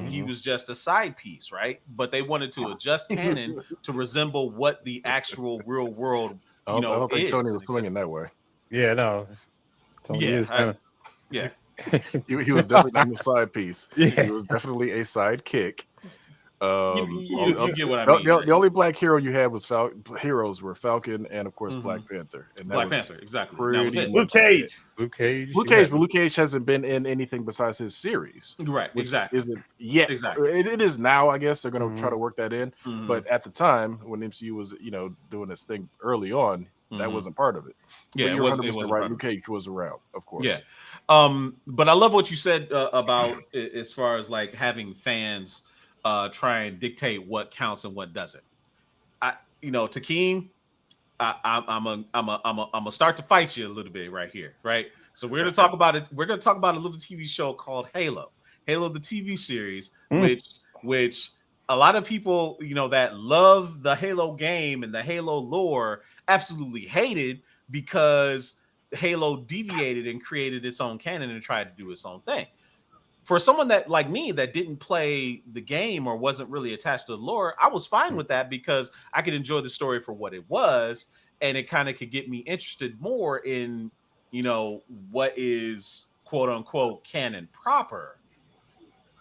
[SPEAKER 1] He was just a side piece, right? But they wanted to adjust canon to resemble what the actual real world
[SPEAKER 4] I don't think Tony was swinging that way.
[SPEAKER 2] Yeah, no. Tony is kind of
[SPEAKER 4] he was definitely not a side piece. He was definitely a sidekick.
[SPEAKER 1] You get what I
[SPEAKER 4] the,
[SPEAKER 1] mean.
[SPEAKER 4] the only black hero you had was heroes were Falcon and of course Black Panther, and that
[SPEAKER 1] Black
[SPEAKER 4] was
[SPEAKER 1] Panther, exactly. That was
[SPEAKER 4] pretty
[SPEAKER 1] it.
[SPEAKER 3] Luke Cage.
[SPEAKER 2] Luke Cage.
[SPEAKER 4] Luke
[SPEAKER 2] you
[SPEAKER 4] Cage,
[SPEAKER 2] had-
[SPEAKER 4] but Luke Cage hasn't been in anything besides his series,
[SPEAKER 1] Right,
[SPEAKER 4] which
[SPEAKER 1] exactly.
[SPEAKER 4] isn't yet.
[SPEAKER 1] Exactly.
[SPEAKER 4] It is now, I guess. They're going to try to work that in,
[SPEAKER 1] Mhm.
[SPEAKER 4] but at the time when MCU was, doing this thing early on, that wasn't part of it.
[SPEAKER 1] Yeah,
[SPEAKER 4] but
[SPEAKER 1] it
[SPEAKER 4] you're
[SPEAKER 1] wasn't
[SPEAKER 4] 100% right. Luke Cage was around, of course.
[SPEAKER 1] Yeah. But I love what you said about as far as like having fans try and dictate what counts and what doesn't. Takeem, I'm a start to fight you a little bit right here, right? So we're gonna talk about it. We're gonna talk about a little TV show called Halo, the TV series, which a lot of people, that love the Halo game and the Halo lore absolutely hated because Halo deviated and created its own canon and tried to do its own thing. For someone that like me that didn't play the game or wasn't really attached to the lore, I was fine with that because I could enjoy the story for what it was, and it kind of could get me interested more in, what is quote unquote canon proper.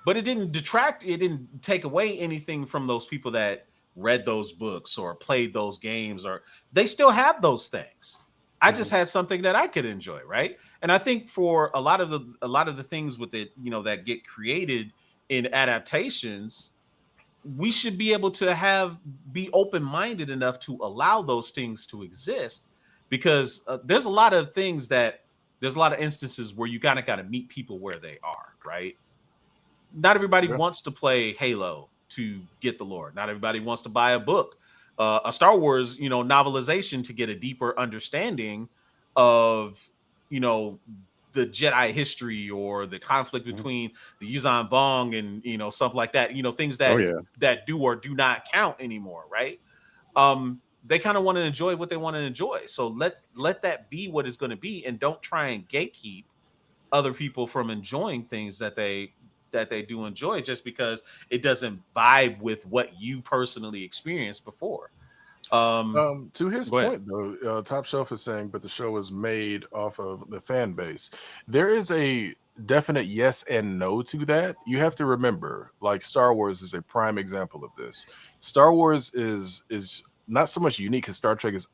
[SPEAKER 1] But it didn't detract, it didn't take away anything from those people that read those books or played those games, or they still have those things. I just had something that I could enjoy, right? And I think for a lot of the things with it, that get created in adaptations, we should be able to be open-minded enough to allow those things to exist, because there's a lot of instances where you got to meet people where they are, right? Not everybody wants to play Halo to get the lore. Not everybody wants to buy a book, a Star Wars, novelization to get a deeper understanding of, the Jedi history or the conflict between the Yuuzhan Vong and, stuff like that, things that do or do not count anymore. Right. They kind of want to enjoy what they want to enjoy. So let that be what it's going to be. And don't try and gatekeep other people from enjoying things that they do enjoy just because it doesn't vibe with what you personally experienced before.
[SPEAKER 4] To his point, though, Top Shelf is saying, but the show is made off of the fan base. There is a definite yes and no to that. You have to remember, like Star Wars is a prime example of this. Star Wars is not so much unique because Star Trek is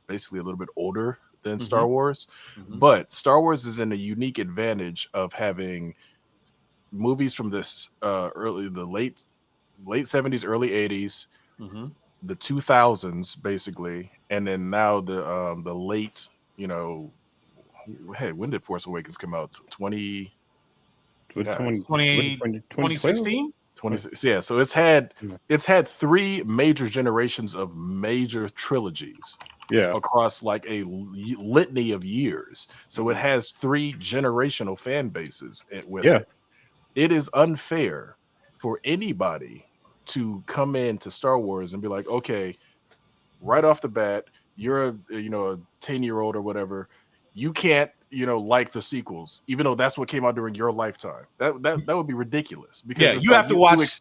[SPEAKER 4] basically a little bit older than Star Wars, but Star Wars is in a unique advantage of having movies from this late 70s, early 80s, the 2000s basically, and then now the late, hey, when did Force Awakens come out?
[SPEAKER 1] 2016?
[SPEAKER 4] 26. Yeah, so it's had 3 major generations of major trilogies across like a litany of years. So it has 3 generational fan bases with it. It is unfair for anybody to come into Star Wars and be like, okay, right off the bat, you're a 10-year-old or whatever, you can't like the sequels, even though that's what came out during your lifetime. That would be ridiculous, because
[SPEAKER 1] you have to watch.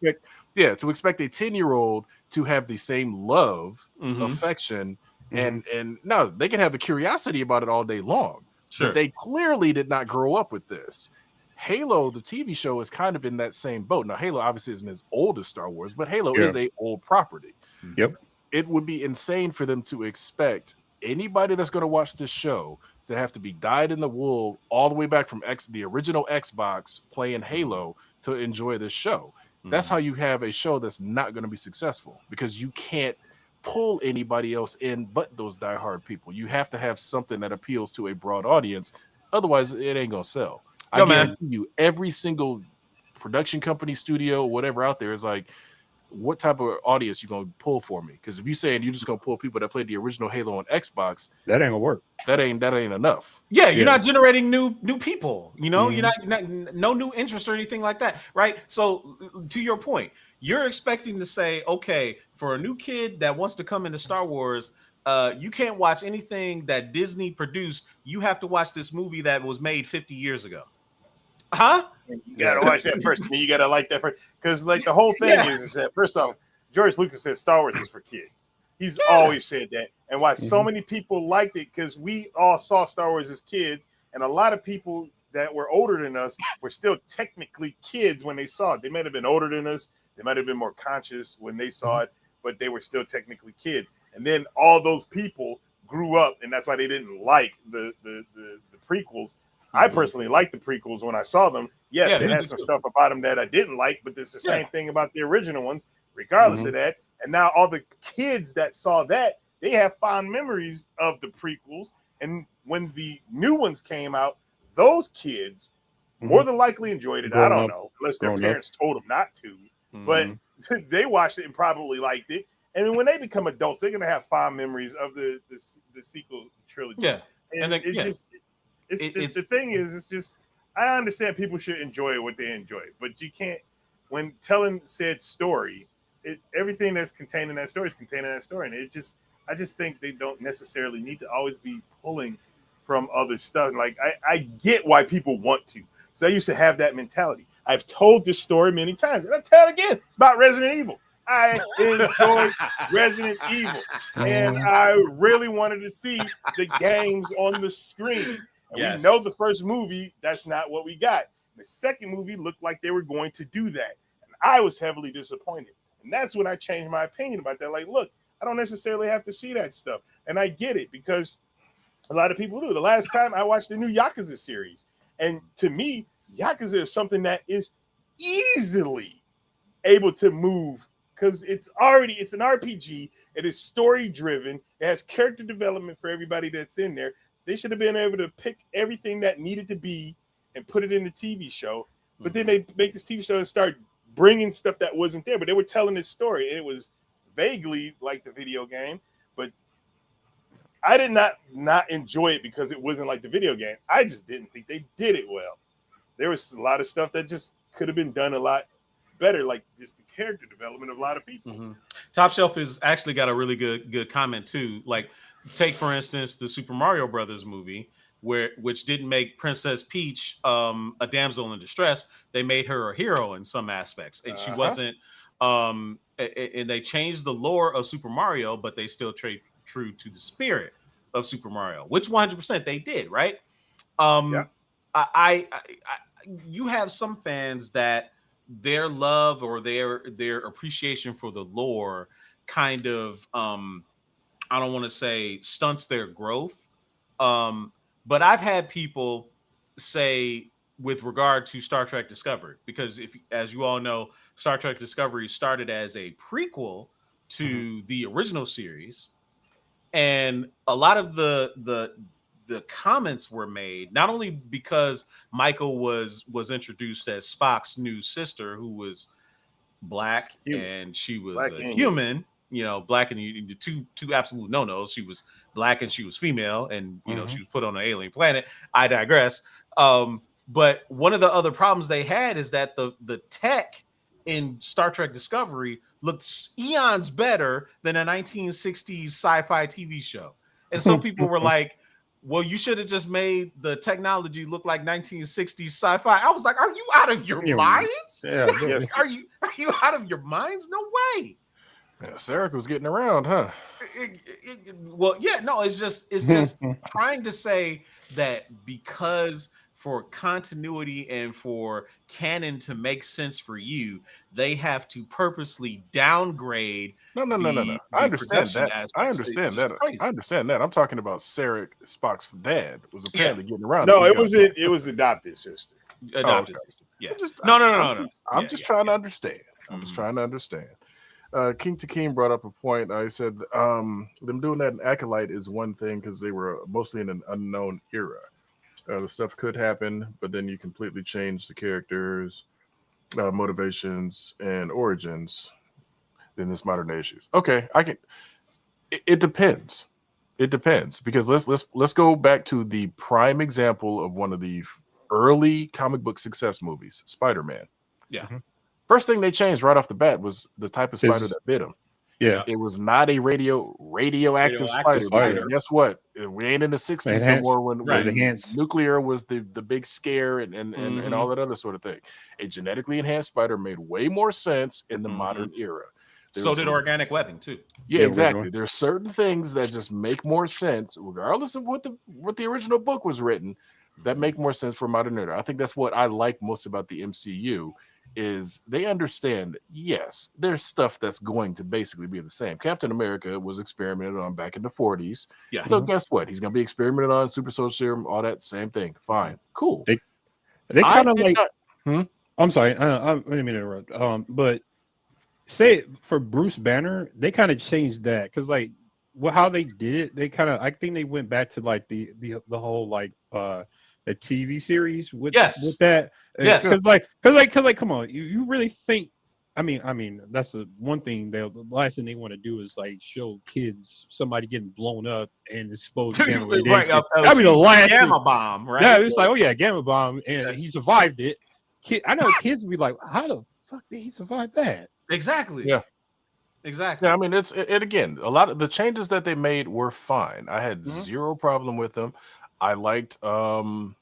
[SPEAKER 4] To expect a 10-year-old to have the same love, affection, and no, they can have the curiosity about it all day long.
[SPEAKER 1] Sure.
[SPEAKER 4] But they clearly did not grow up with this. Halo, the TV show, is kind of in that same boat. Now, Halo obviously isn't as old as Star Wars, but Halo is a old property.
[SPEAKER 2] Yep.
[SPEAKER 4] It would be insane for them to expect anybody that's going to watch this show to have to be dyed in the wool all the way back from the original Xbox playing Halo to enjoy this show. That's how you have a show that's not going to be successful, because you can't pull anybody else in but those diehard people. You have to have something that appeals to a broad audience. Otherwise, it ain't going to sell. I guarantee you, every single production company, studio, whatever out there is like, what type of audience you gonna pull for me? Because if you're saying you're just gonna pull people that played the original Halo on Xbox,
[SPEAKER 2] that ain't gonna work.
[SPEAKER 4] That ain't enough.
[SPEAKER 1] Yeah, you're not generating new people. You're not no new interest or anything like that, right? So to your point, you're expecting to say, okay, for a new kid that wants to come into Star Wars, you can't watch anything that Disney produced. You have to watch this movie that was made 50 years ago. Huh?
[SPEAKER 3] You gotta watch that first. You gotta like that first, because like the whole thing is that first off, George Lucas said Star Wars is for kids. He's always said that, and why so many people liked it, because we all saw Star Wars as kids, and a lot of people that were older than us were still technically kids when they saw it. They might have been older than us. They might have been more conscious when they saw it, but they were still technically kids. And then all those people grew up, and that's why they didn't like the prequels. I personally liked the prequels when I saw them. Yes, they had some stuff about them that I didn't like, but it's the same thing about the original ones, regardless of that. And now all the kids that saw that, they have fond memories of the prequels. And when the new ones came out, those kids more than likely enjoyed it. I don't know, unless their parents told them not to. But they watched it and probably liked it. And then when they become adults, they're gonna have fond memories of the sequel trilogy. Yeah, and the thing is, it's just I understand people should enjoy what they enjoy, but you can't when telling said story. Everything that's contained in that story is contained in that story, and I just think they don't necessarily need to always be pulling from other stuff. Like I get why people want to, because I used to have that mentality. I've told this story many times, and I'll tell it again. It's about Resident Evil. I enjoyed Resident Evil, and I really wanted to see the games on the screen. And we know the first movie, that's not what we got. The second movie looked like they were going to do that, and I was heavily disappointed. And that's when I changed my opinion about that. Like, look, I don't necessarily have to see that stuff, and I get it because a lot of people do. The last time I watched the new Yakuza series, and to me, Yakuza is something that is easily able to move because it's an RPG. It is story driven. It has character development for everybody that's in there. They should have been able to pick everything that needed to be and put it in the TV show. But then they make this TV show and start bringing stuff that wasn't there. But they were telling this story, and it was vaguely like the video game. But I did not enjoy it because it wasn't like the video game. I just didn't think they did it well. There was a lot of stuff that just could have been done a lot better, like just the character development of a lot of people.
[SPEAKER 1] Top Shelf has actually got a really good comment too. Like, take for instance the Super Mario Brothers movie, which didn't make Princess Peach a damsel in distress. They made her a hero in some aspects, and she wasn't. And they changed the lore of Super Mario, but they still trade true to the spirit of Super Mario, which 100% they did, right? You have some fans that their love or their appreciation for the lore kind of I don't want to say stunts their growth, but I've had people say with regard to Star Trek Discovery, because if, as you all know, Star Trek Discovery started as a prequel to the original series, and a lot of the comments were made not only because Michael was introduced as Spock's new sister, who was black and she was a human, you know, black and two absolute no-nos. She was black and she was female, and you know, she was put on an alien planet. I digress. But one of the other problems they had is that the tech in Star Trek Discovery looked eons better than a 1960s sci-fi TV show. And so people were like, well, you should have just made the technology look like 1960s sci-fi. I was like, are you out of your minds? Are you out of your minds? No way.
[SPEAKER 4] Yeah, Sarek was getting around, huh?
[SPEAKER 1] Well, yeah, no, it's just trying to say that because for continuity and for canon to make sense for you, they have to purposely downgrade.
[SPEAKER 4] No. I understand that. I understand that. I understand that. I'm talking about Sarek, Spock's dad, was apparently getting around.
[SPEAKER 3] No, it was adopted sister.
[SPEAKER 1] Adopted sister. Yeah.
[SPEAKER 4] No. I'm just trying to understand. I'm just trying to understand. King to King brought up a point. I said them doing that in Acolyte is one thing because they were mostly in an unknown era. The stuff could happen, but then you completely change the characters, motivations, and origins in this modern day issues. Okay, I can. It depends. It depends because let's go back to the prime example of one of the early comic book success movies, Spider-Man.
[SPEAKER 1] Yeah.
[SPEAKER 4] First thing they changed right off the bat was the type of spider that bit him.
[SPEAKER 2] Yeah,
[SPEAKER 4] it was not a radioactive spider. Because guess what? We ain't in the 60s no more when nuclear was the big scare and all that other sort of thing. A genetically enhanced spider made way more sense in the modern era.
[SPEAKER 1] So did organic webbing too.
[SPEAKER 4] Yeah, exactly. There's certain things that just make more sense, regardless of what the original book was written. that make more sense for modern era. I think that's what I like most about the MCU is they understand, yes, there's stuff that's going to basically be the same. Captain America was experimented on back in the 40s.
[SPEAKER 1] Yeah.
[SPEAKER 4] So guess what? He's going to be experimented on, super soldier serum, all that same thing. Fine. Cool.
[SPEAKER 2] They kind of like,
[SPEAKER 4] not,
[SPEAKER 2] I'm sorry, I didn't mean to interrupt. But say for Bruce Banner, they kind of changed that because like how they did it, they kind of I think they went back to like the whole like the TV series with that.
[SPEAKER 1] Yes.
[SPEAKER 2] Because like come on, you really think I mean that's the one thing the last thing they want to do is like show kids somebody getting blown up and exposed gamma radiation. That'd be the last
[SPEAKER 1] gamma
[SPEAKER 2] thing.
[SPEAKER 1] bomb, right?
[SPEAKER 2] Yeah, it's like, oh yeah, gamma bomb, and he survived it. I know kids would be like, how the fuck did he survive that?
[SPEAKER 1] Exactly.
[SPEAKER 4] Yeah.
[SPEAKER 1] Exactly.
[SPEAKER 4] Yeah, I mean, it again, a lot of the changes that they made were fine. I had zero problem with them. I liked, what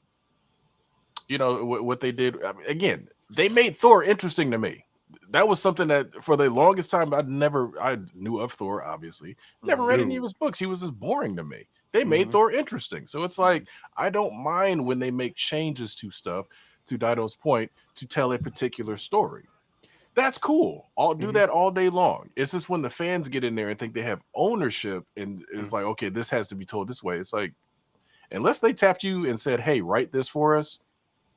[SPEAKER 4] they did. I mean, again, they made Thor interesting to me. That was something that for the longest time I knew of Thor, obviously. Never read any of his books. He was just boring to me. They made Thor interesting. So it's like, I don't mind when they make changes to stuff, to Dido's point, to tell a particular story. That's cool. I'll do that all day long. It's just when the fans get in there and think they have ownership and it's like, okay, this has to be told this way. It's like, unless they tapped you and said, hey, write this for us,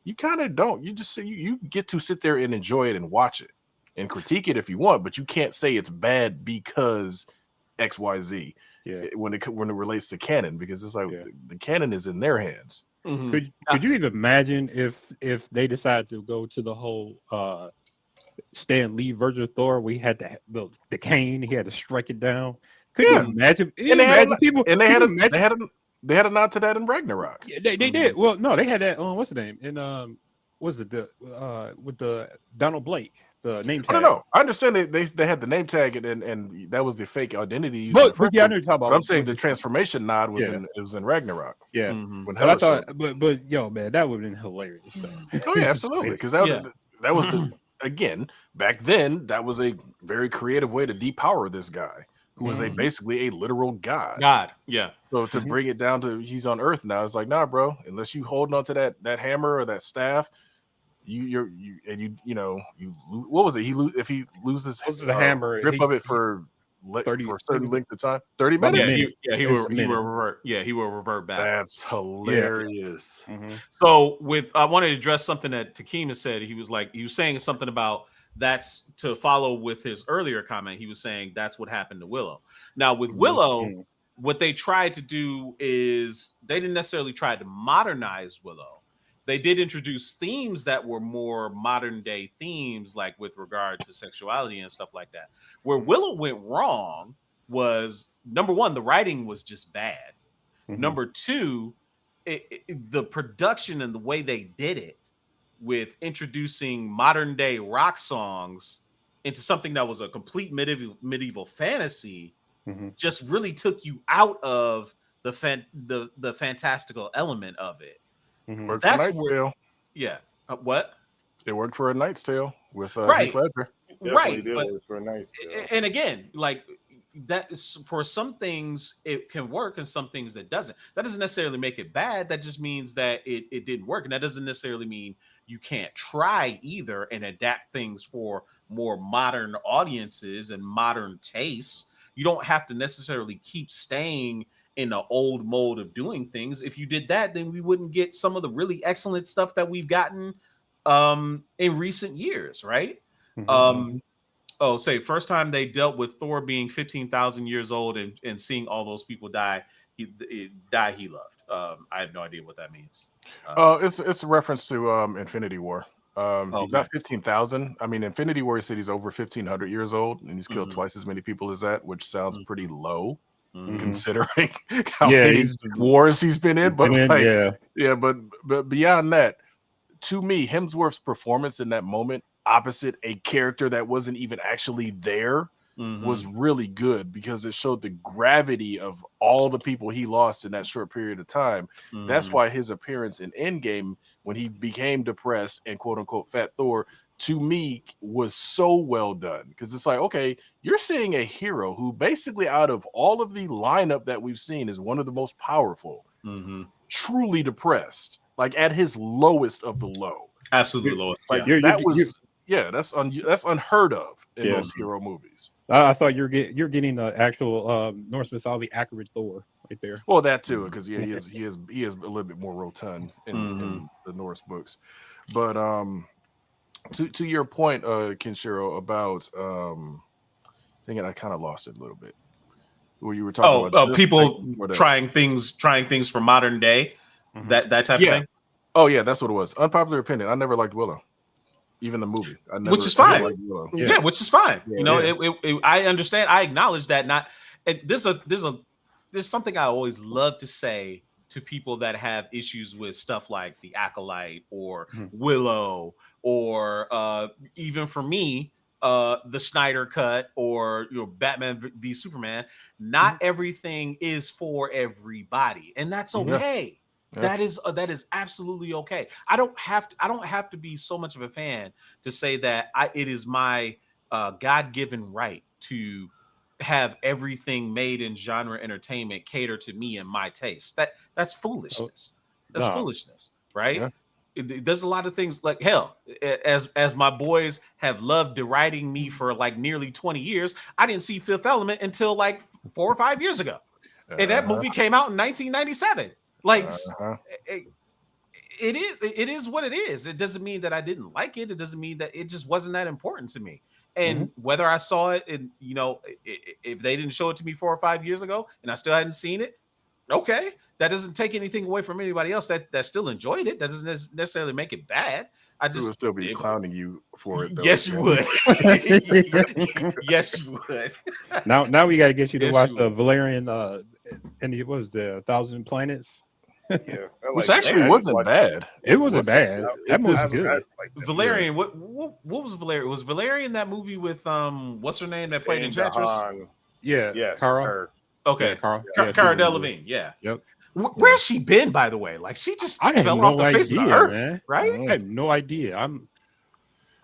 [SPEAKER 4] you kind of don't. You just say you get to sit there and enjoy it and watch it and critique it if you want, but you can't say it's bad because XYZ when it relates to canon, because it's like the canon is in their hands.
[SPEAKER 2] Could you even imagine if they decided to go to the whole Stan Lee version of Thor? We had the cane, he had to strike it down. Could you imagine?
[SPEAKER 4] And they had a nod to that in Ragnarok.
[SPEAKER 2] Yeah, they did. Well, no, they had that on what's the name? And was it with the Donald Blake, the name tag?
[SPEAKER 4] No. I understand they had the name tag and that was the fake identity.
[SPEAKER 2] But yeah, I know you're talking about.
[SPEAKER 4] But I'm saying the transformation nod was in Ragnarok.
[SPEAKER 2] Yeah.
[SPEAKER 4] When
[SPEAKER 2] but I thought, but yo, man, that would have been hilarious.
[SPEAKER 4] Oh yeah, absolutely. Because that was again back then. That was a very creative way to depower this guy, who was basically a literal god. Yeah. So to bring it down to he's on Earth now, it's like, nah, bro. Unless you holding on to that hammer or that staff, what was it? If he loses
[SPEAKER 2] the hammer,
[SPEAKER 4] grip of it for 30 for a certain length of time, 30 minutes.
[SPEAKER 1] He will revert. Yeah, he will revert back.
[SPEAKER 4] That's hilarious.
[SPEAKER 1] So I wanted to address something that Takima said. He was saying something about that's to follow with his earlier comment. He was saying that's what happened to Willow. Now with Willow, what they tried to do is they didn't necessarily try to modernize Willow. They did introduce themes that were more modern day themes, like with regard to sexuality and stuff like that. Where Willow went wrong was, number one, the writing was just bad. Number two, the production and the way they did it with introducing modern day rock songs into something that was a complete medieval fantasy just really took you out of the fantastical element of it.
[SPEAKER 4] Worked for Knight's Tale.
[SPEAKER 1] Yeah. What?
[SPEAKER 4] It worked for A Knight's Tale with
[SPEAKER 1] Heath
[SPEAKER 4] Ledger.
[SPEAKER 1] Right.
[SPEAKER 3] But, for a Knight's Tale.
[SPEAKER 1] And again, like that is, for some things it can work and some things that doesn't. That doesn't necessarily make it bad. That just means that it didn't work. And that doesn't necessarily mean you can't try either and adapt things for more modern audiences and modern tastes. You don't have to necessarily keep staying in the old mode of doing things. If you did that, then we wouldn't get some of the really excellent stuff that we've gotten in recent years, right? First time they dealt with Thor being 15,000 years old and seeing all those people die he loved. I have no idea what that means.
[SPEAKER 4] It's a reference to Infinity War. Not 15,000. I mean, Infinity War said he's over 1,500 years old and he's killed twice as many people as that, which sounds pretty low. Considering how many wars he's been in, but but beyond that, to me, Hemsworth's performance in that moment, opposite a character that wasn't even actually there, was really good because it showed the gravity of all the people he lost in that short period of time. That's why his appearance in Endgame, when he became depressed and quote unquote Fat Thor, to me was so well done, because it's like, okay, you're seeing a hero who basically out of all of the lineup that we've seen is one of the most powerful, truly depressed, like at his lowest of the low.
[SPEAKER 1] Absolute lowest.
[SPEAKER 4] Like
[SPEAKER 1] Yeah.
[SPEAKER 4] that's unheard of in
[SPEAKER 2] Yeah.
[SPEAKER 4] most hero movies.
[SPEAKER 2] I thought you're getting the actual Norse mythology accurate Thor right there.
[SPEAKER 4] Well, that too, because he is a little bit more rotund in the Norse books. But to your point, Kenshiro, about dang it, I kind of lost it a little bit. Where you were talking about
[SPEAKER 1] people trying things for modern day, that type of thing.
[SPEAKER 4] Oh yeah, that's what it was. Unpopular opinion. I never liked Willow, even the movie.
[SPEAKER 1] Which is fine.
[SPEAKER 4] Yeah,
[SPEAKER 1] which is fine.
[SPEAKER 4] Yeah,
[SPEAKER 1] you know, I understand. I acknowledge that. There's something I always love to say to people that have issues with stuff like The Acolyte or Willow, or even for me, the Snyder Cut, or Batman v Superman. Not everything is for everybody, and that's okay. That is absolutely okay. I don't have to be so much of a fan to say that it is my God-given right to have everything made in genre entertainment cater to me and my taste. That's foolishness. That's foolishness, right?
[SPEAKER 4] Yeah.
[SPEAKER 1] There's a lot of things, like hell, as my boys have loved deriding me for like nearly 20 years, I didn't see Fifth Element until like 4 or 5 years ago. And that movie came out in 1997. Like it is what it is. It doesn't mean that I didn't like it. It doesn't mean that it just wasn't that important to me. And whether I saw it, and if they didn't show it to me 4 or 5 years ago, and I still hadn't seen it, okay, that doesn't take anything away from anybody else that still enjoyed it. That doesn't necessarily make it bad. I just
[SPEAKER 4] would still be clowning you for it, though.
[SPEAKER 1] Yes, you would. Yes, you would.
[SPEAKER 2] Now we got to get you to watch Valerian. And it was the 1,000 Planets.
[SPEAKER 3] Yeah,
[SPEAKER 4] which actually wasn't bad.
[SPEAKER 2] It wasn't bad. That movie was good.
[SPEAKER 1] Valerian. What was Valerian? Was Valerian that movie with what's her name that played Enchantress?
[SPEAKER 2] Yeah.
[SPEAKER 3] Yes.
[SPEAKER 2] Cara.
[SPEAKER 1] Okay.
[SPEAKER 2] Yeah,
[SPEAKER 1] Cara Delevingne. Yeah.
[SPEAKER 2] Yep.
[SPEAKER 1] Where's she been, by the way? Like, she just fell off the face of the earth, man. Right?
[SPEAKER 2] I have no idea.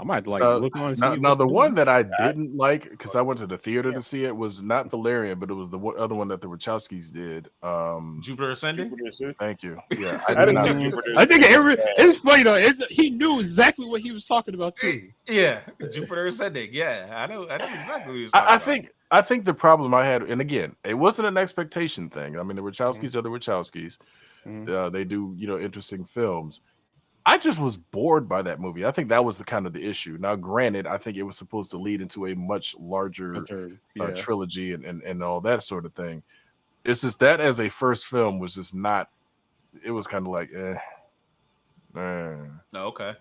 [SPEAKER 2] I might like look on.
[SPEAKER 4] Now the one that I didn't like, because I went to the theater to see it, was not Valerian, but it was the other one that the Wachowskis did.
[SPEAKER 1] Jupiter Ascending.
[SPEAKER 4] Thank you. Yeah,
[SPEAKER 3] I
[SPEAKER 2] think it's funny though. He knew exactly what he was talking about too.
[SPEAKER 1] Yeah, Jupiter Ascending. Yeah, I know exactly what he was talking about.
[SPEAKER 4] I think the problem I had, and again, it wasn't an expectation thing. I mean, the Wachowskis are the Wachowskis. They do interesting films. I just was bored by that movie. I think that was the kind of the issue. Now, granted, I think it was supposed to lead into a much larger trilogy and all that sort of thing. It's just that as a first film was just not. It was kind of like,
[SPEAKER 1] Okay.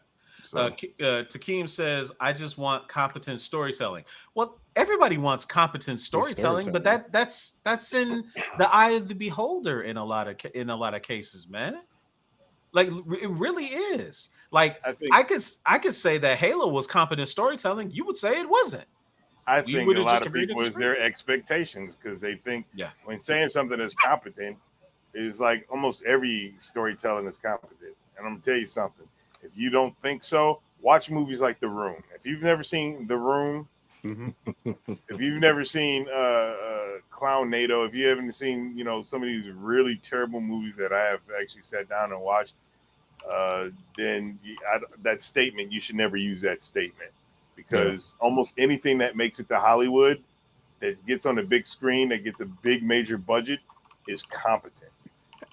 [SPEAKER 4] So.
[SPEAKER 1] Takeem says, "I just want competent storytelling." Well, everybody wants competent storytelling, but that's in the eye of the beholder in a lot of cases, man. Like, it really is. Like, I could say that Halo was competent storytelling. You would say it wasn't.
[SPEAKER 3] I think a lot of people is their expectations, because they think when saying something is competent, is like almost every storytelling is competent. And I'm gonna tell you something. If you don't think so, watch movies like The Room. If you've never seen The Room, if you've never seen Clownado, if you haven't seen some of these really terrible movies that I have actually sat down and watched, then that statement, you should never use that statement, because almost anything that makes it to Hollywood, that gets on the big screen, that gets a big major budget, is competent.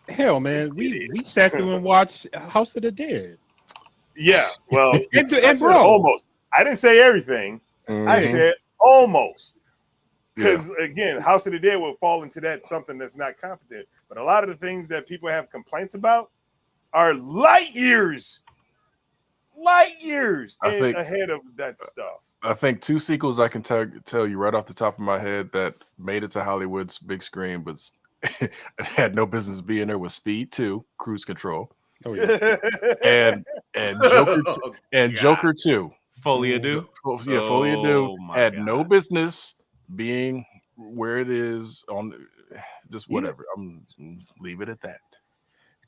[SPEAKER 2] Hell, man, we sat through and watched House of the Dead.
[SPEAKER 3] Yeah, well,
[SPEAKER 2] and bro,
[SPEAKER 3] almost. I didn't say everything. I said almost. Because again, House of the Dead will fall into that something that's not competent. But a lot of the things that people have complaints about are light years ahead of that stuff.
[SPEAKER 4] I think 2 sequels I can tell you right off the top of my head that made it to Hollywood's big screen, but it had no business being there, was Speed 2, Cruise Control.
[SPEAKER 2] Oh, yeah.
[SPEAKER 4] and Joker Joker 2.
[SPEAKER 1] Folie à Deux.
[SPEAKER 4] Folie à Deux had no business being where it is on just whatever. I'm leave it at that.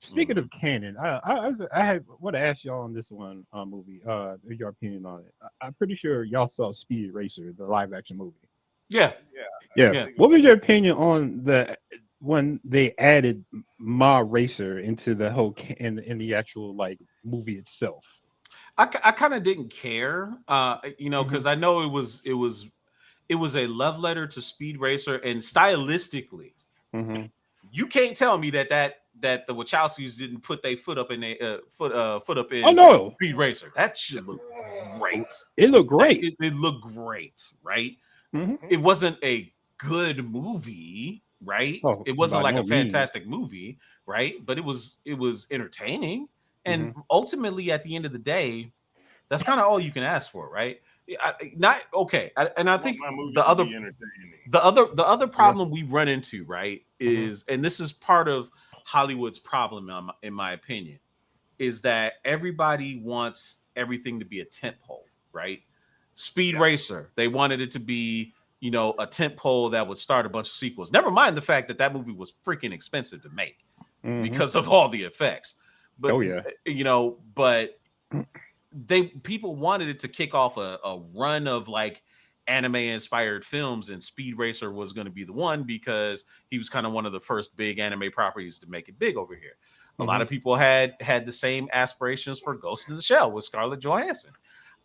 [SPEAKER 2] Speaking of Canon, I want to ask y'all on this one movie, your opinion on it. I'm pretty sure y'all saw Speed Racer, the live action movie.
[SPEAKER 1] Yeah.
[SPEAKER 2] What was your opinion on when they added Ma Racer into the whole in the actual like movie itself.
[SPEAKER 1] I kind of didn't care, because I know it was a love letter to Speed Racer, and stylistically, you can't tell me that the Wachowskis didn't put their foot up in a foot up in
[SPEAKER 2] Oh no,
[SPEAKER 1] Speed Racer. That should look great.
[SPEAKER 2] it looked great.
[SPEAKER 1] It looked great, right?
[SPEAKER 2] Mhm.
[SPEAKER 1] It wasn't a good movie, right?
[SPEAKER 2] Oh,
[SPEAKER 1] It wasn't
[SPEAKER 2] by
[SPEAKER 1] like
[SPEAKER 2] no
[SPEAKER 1] a
[SPEAKER 2] means.
[SPEAKER 1] fantastic movie, right? But it was entertaining, and ultimately, at the end of the day, that's kind of all you can ask for, right? Not okay. And I think
[SPEAKER 3] My movie
[SPEAKER 1] the
[SPEAKER 3] should
[SPEAKER 1] other
[SPEAKER 3] be entertaining.
[SPEAKER 1] the other problem we run into, right, is, and this is part of Hollywood's problem, in my opinion, is that everybody wants everything to be a tent pole, right? Speed Racer, they wanted it to be, a tent pole that would start a bunch of sequels. Never mind the fact that movie was freaking expensive to make because of all the effects. But
[SPEAKER 2] Oh yeah,
[SPEAKER 1] but people wanted it to kick off a run of like anime inspired films, and Speed Racer was going to be the one because he was kind of one of the first big anime properties to make it big over here. A lot of people had the same aspirations for Ghost in the Shell with Scarlett Johansson.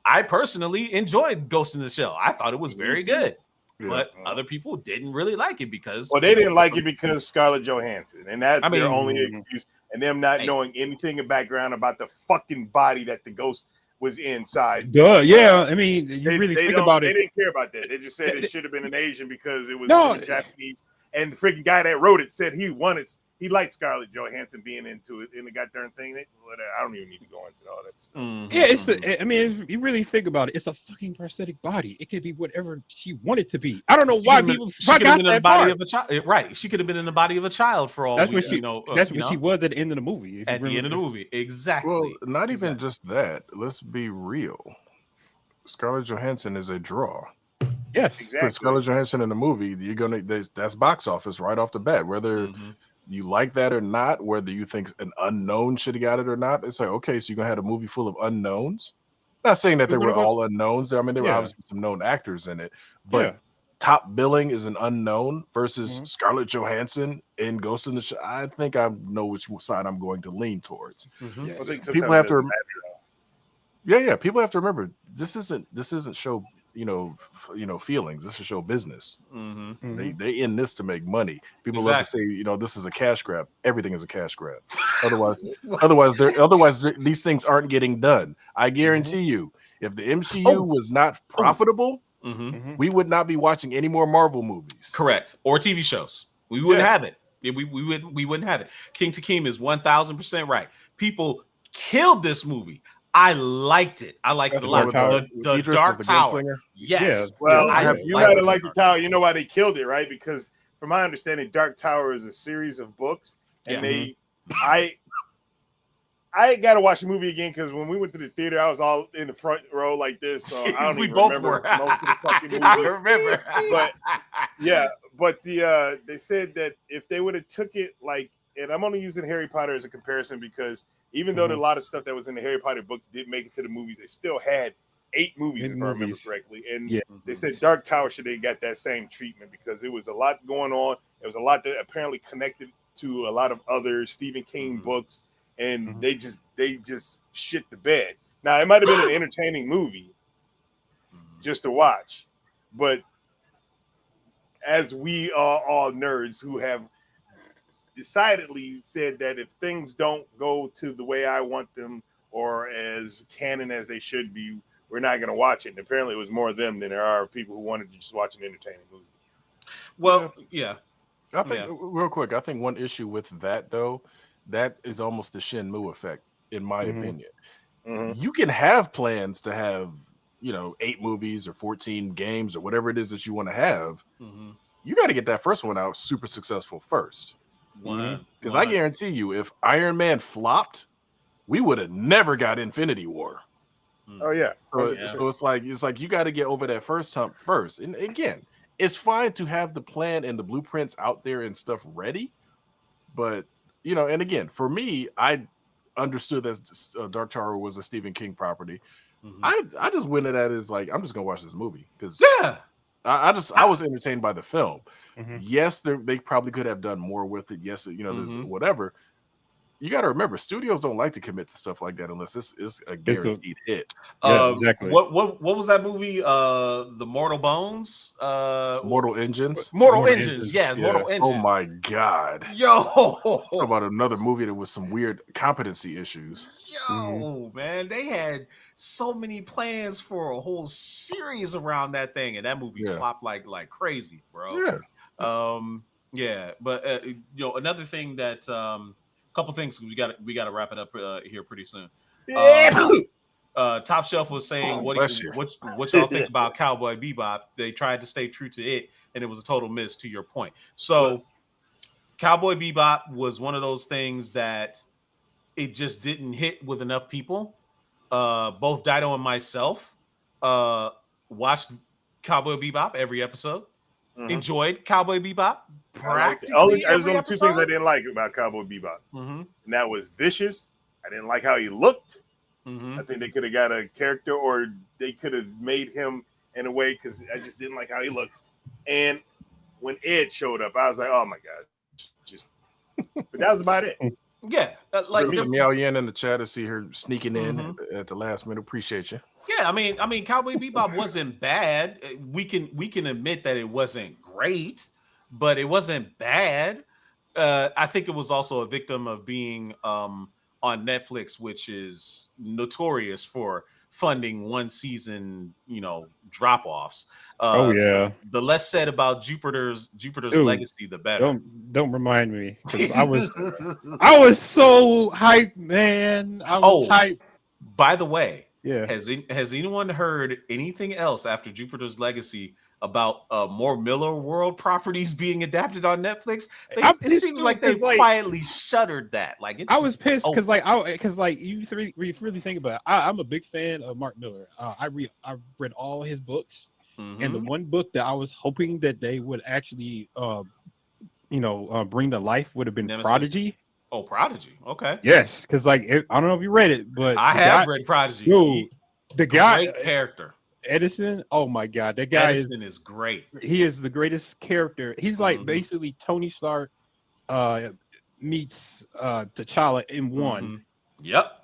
[SPEAKER 1] I personally enjoyed Ghost in the Shell. I thought it was very good. But other people didn't really like it because
[SPEAKER 3] they didn't like it because Scarlett Johansson, and that's their only excuse. And them not knowing anything in background about the fucking body that the ghost was inside.
[SPEAKER 2] Duh, yeah. I mean, you really think about it.
[SPEAKER 3] They didn't care about that. They just said it should have been an Asian because it was Japanese. And the freaking guy that wrote it said he liked Scarlett Johansson being into it in the goddamn thing. I don't even need to go into all that stuff.
[SPEAKER 2] Yeah, you really think about it, it's a fucking prosthetic body. It could be whatever she wanted to be. I don't know why people forgot that part.
[SPEAKER 1] Right. She could have been in the body of a child for all
[SPEAKER 2] that's what she was at the end of the movie.
[SPEAKER 1] At the end of the movie, exactly.
[SPEAKER 4] Well, not even just that. Let's be real. Scarlett Johansson is a draw.
[SPEAKER 2] Yes,
[SPEAKER 3] exactly.
[SPEAKER 4] Put Scarlett Johansson in the movie, that's box office right off the bat. Whether you like that or not, whether you think an unknown should have got it or not, it's like, okay, so you're gonna have a movie full of unknowns. Not saying that they were all unknowns. I mean, there were obviously some known actors in it, but top billing is an unknown versus Scarlett Johansson in Ghost in the Shell. I think I know which side I'm going to lean towards.
[SPEAKER 3] I think
[SPEAKER 4] people have to. People have to remember this isn't show feelings. This is show business. They in this to make money. People love to say this is a cash grab. Everything is a cash grab. otherwise these things aren't getting done. I guarantee you, if the MCU was not profitable, we would not be watching any more Marvel movies.
[SPEAKER 1] Correct. Or TV shows. We wouldn't have it. We wouldn't have it. King Takeem is 1000% right. People killed this movie. I liked it. I liked it a lot. The Dark Tower. Yes.
[SPEAKER 3] Well, you might have liked the Tower. You know why they killed it, right? Because from my understanding, Dark Tower is a series of books, and I got to watch the movie again because when we went to the theater, I was all in the front row like this, so I don't even remember most of the fucking movie.
[SPEAKER 1] I remember,
[SPEAKER 3] but they said that if they would have took it like, and I'm only using Harry Potter as a comparison because even though a lot of stuff that was in the Harry Potter books did make it to the movies, they still had 8 movies, if I remember correctly. And they said Dark Tower should have got that same treatment because it was a lot going on. There was a lot that apparently connected to a lot of other Stephen King books, and they just shit the bed. Now, it might have been an entertaining movie just to watch, but as we are all nerds who have decidedly said that if things don't go to the way I want them or as canon as they should be, we're not going to watch it. And apparently it was more of them than there are people who wanted to just watch an entertaining movie.
[SPEAKER 1] Well,
[SPEAKER 4] I think real quick, I think one issue with that though, that is almost the Shenmue effect, in my opinion. You can have plans to have, 8 movies or 14 games or whatever it is that you want to have. You got to get that first one out super successful first. Because I guarantee you, if Iron Man flopped, we would have never got Infinity War.
[SPEAKER 3] Oh yeah.
[SPEAKER 4] So it's like you got to get over that first hump first. And again, it's fine to have the plan and the blueprints out there and stuff ready, but and again, for me, I understood that Dark Tower was a Stephen King property. I just went at that as like, I'm just gonna watch this movie because I was entertained by the film.
[SPEAKER 2] Mhm.
[SPEAKER 4] Yes, they probably could have done more with it. Yes, you know, there's whatever. You got to remember, studios don't like to commit to stuff like that unless it's a guaranteed hit.
[SPEAKER 2] Yeah, exactly.
[SPEAKER 1] What was that movie? The Mortal Bones.
[SPEAKER 4] Mortal Engines.
[SPEAKER 1] Mortal Engines. Yeah,
[SPEAKER 2] yeah.
[SPEAKER 1] Mortal Engines.
[SPEAKER 4] Oh my god.
[SPEAKER 1] Yo,
[SPEAKER 4] Talk about another movie that was some weird competency issues.
[SPEAKER 1] Yo, man, they had so many plans for a whole series around that thing, and that movie flopped like crazy, bro.
[SPEAKER 4] Yeah.
[SPEAKER 1] But you know, another thing that couple things we got to wrap it up here pretty soon. Top Shelf was saying what y'all think about Cowboy Bebop. They tried to stay true to it, and it was a total miss. To your point, so Cowboy Bebop was one of those things that it just didn't hit with enough people. Both Dido and myself watched Cowboy Bebop every episode. Enjoyed Cowboy Bebop.
[SPEAKER 3] There's only two things I didn't like about Cowboy Bebop, and that was Vicious. I didn't like how he looked. I think they could have got a character, or they could have made him in a way, because I just didn't like how he looked. And when Ed showed up, I was like, "Oh my god!" But that was about it.
[SPEAKER 1] Yeah, like
[SPEAKER 4] Meow Yen in the chat to see her sneaking in at the last minute. Appreciate you.
[SPEAKER 1] Yeah, I mean, Cowboy Bebop wasn't bad. We can admit that it wasn't great, but it wasn't bad. I think it was also a victim of being on Netflix, which is notorious for funding one season, you know, drop-offs. The less said about Jupiter's Legacy, the better.
[SPEAKER 2] Don't remind me. I was so hyped, man. I was hyped.
[SPEAKER 1] By the way,
[SPEAKER 2] yeah.
[SPEAKER 1] Has anyone heard anything else after Jupiter's Legacy about more Miller World properties being adapted on Netflix? It seems like they've quietly shuttered that. Like
[SPEAKER 2] I was pissed because you really think about it. I'm a big fan of Mark Miller. I've read all his books, and the one book that I was hoping that they would actually bring to life would have been
[SPEAKER 1] Nemesis.
[SPEAKER 2] Prodigy.
[SPEAKER 1] Oh, Prodigy. Okay.
[SPEAKER 2] Yes, because I don't know if you read it, but
[SPEAKER 1] I have read Prodigy.
[SPEAKER 2] Dude, the guy,
[SPEAKER 1] great character.
[SPEAKER 2] Edison. Oh my god, that guy
[SPEAKER 1] is great.
[SPEAKER 2] He is the greatest character. He's like basically Tony Stark meets T'Challa in one.
[SPEAKER 1] Yep.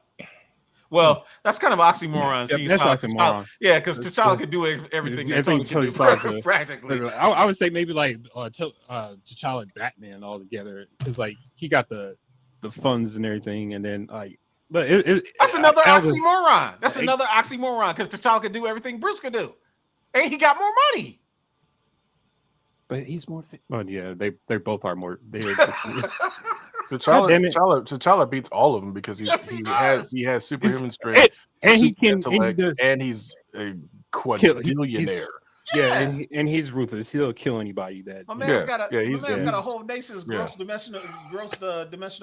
[SPEAKER 1] Well, that's kind of oxymoron.
[SPEAKER 2] That's oxymoron.
[SPEAKER 1] Yeah, because T'Challa could do everything that Tony can do practically.
[SPEAKER 2] I would say maybe like T'Challa and Batman all together, because like he got the funds and everything, and then like, but
[SPEAKER 1] that's another oxymoron. That's another oxymoron, because T'Challa could do everything Bruce could do, and he got more money.
[SPEAKER 2] But he's more fit. Oh yeah, they both are more.
[SPEAKER 4] T'Challa beats all of them because he has superhuman strength,
[SPEAKER 2] and he can
[SPEAKER 4] intellect, and he's a quadrillionaire.
[SPEAKER 2] Yeah, and he's ruthless. He'll kill anybody that.
[SPEAKER 1] My man's got a whole nation's gross dimensional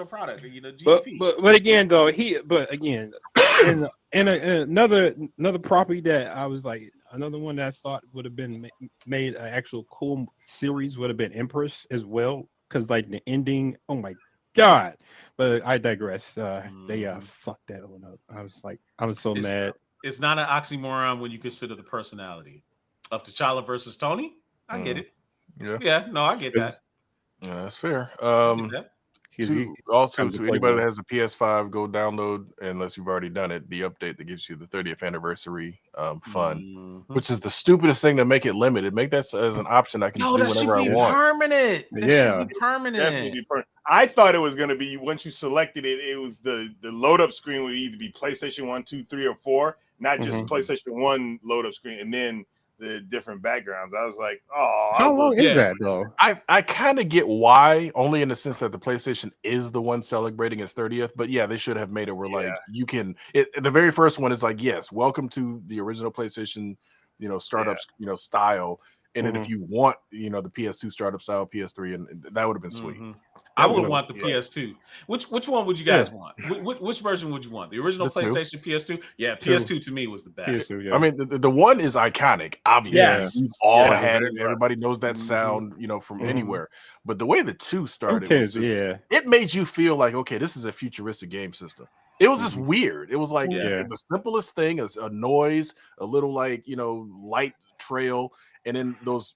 [SPEAKER 1] product. You know, GDP.
[SPEAKER 2] But again, though, in another property that I was like, another one that I thought would have been made an actual cool series would have been Empress as well, because like the ending, oh my god. But I digress. They fucked that one up. I was so mad.
[SPEAKER 1] It's not an oxymoron when you consider the personality of T'Challa versus Tony. I get it. Yeah, no, I get that.
[SPEAKER 4] Yeah, that's fair. To anybody that has a PS5, go download, unless you've already done it, the update that gives you the 30th anniversary fun, which is the stupidest thing to make it limited. Make that as an option. I can do whatever I want.
[SPEAKER 1] Permanent. That should be permanent.
[SPEAKER 3] Definitely be permanent. I thought it was going to be, once you selected it, it was the load up screen would either be PlayStation 1, 2, 3, or 4, not just PlayStation 1 load up screen, and then the different backgrounds. I was like, oh,
[SPEAKER 2] how long is that though?
[SPEAKER 4] I kind of get why, only in the sense that the PlayStation is the one celebrating its 30th, but yeah, they should have made it where like you can the very first one is like, yes, welcome to the original PlayStation, startup style. And then if you want, the PS2 startup style, PS3, and that would have been sweet.
[SPEAKER 1] I would want the PS2. Which one would you guys want? Which version would you want? The original PlayStation PS2? Yeah, PS2 to me was the best.
[SPEAKER 2] PS2, yeah.
[SPEAKER 4] I mean, the one is iconic, obviously. Yes. We've all had it. Everybody knows that sound, from anywhere. But the way the 2 started, it made you feel like, okay, this is a futuristic game system. It was just weird. It was like the simplest thing is a noise, a little like, light trail, and then those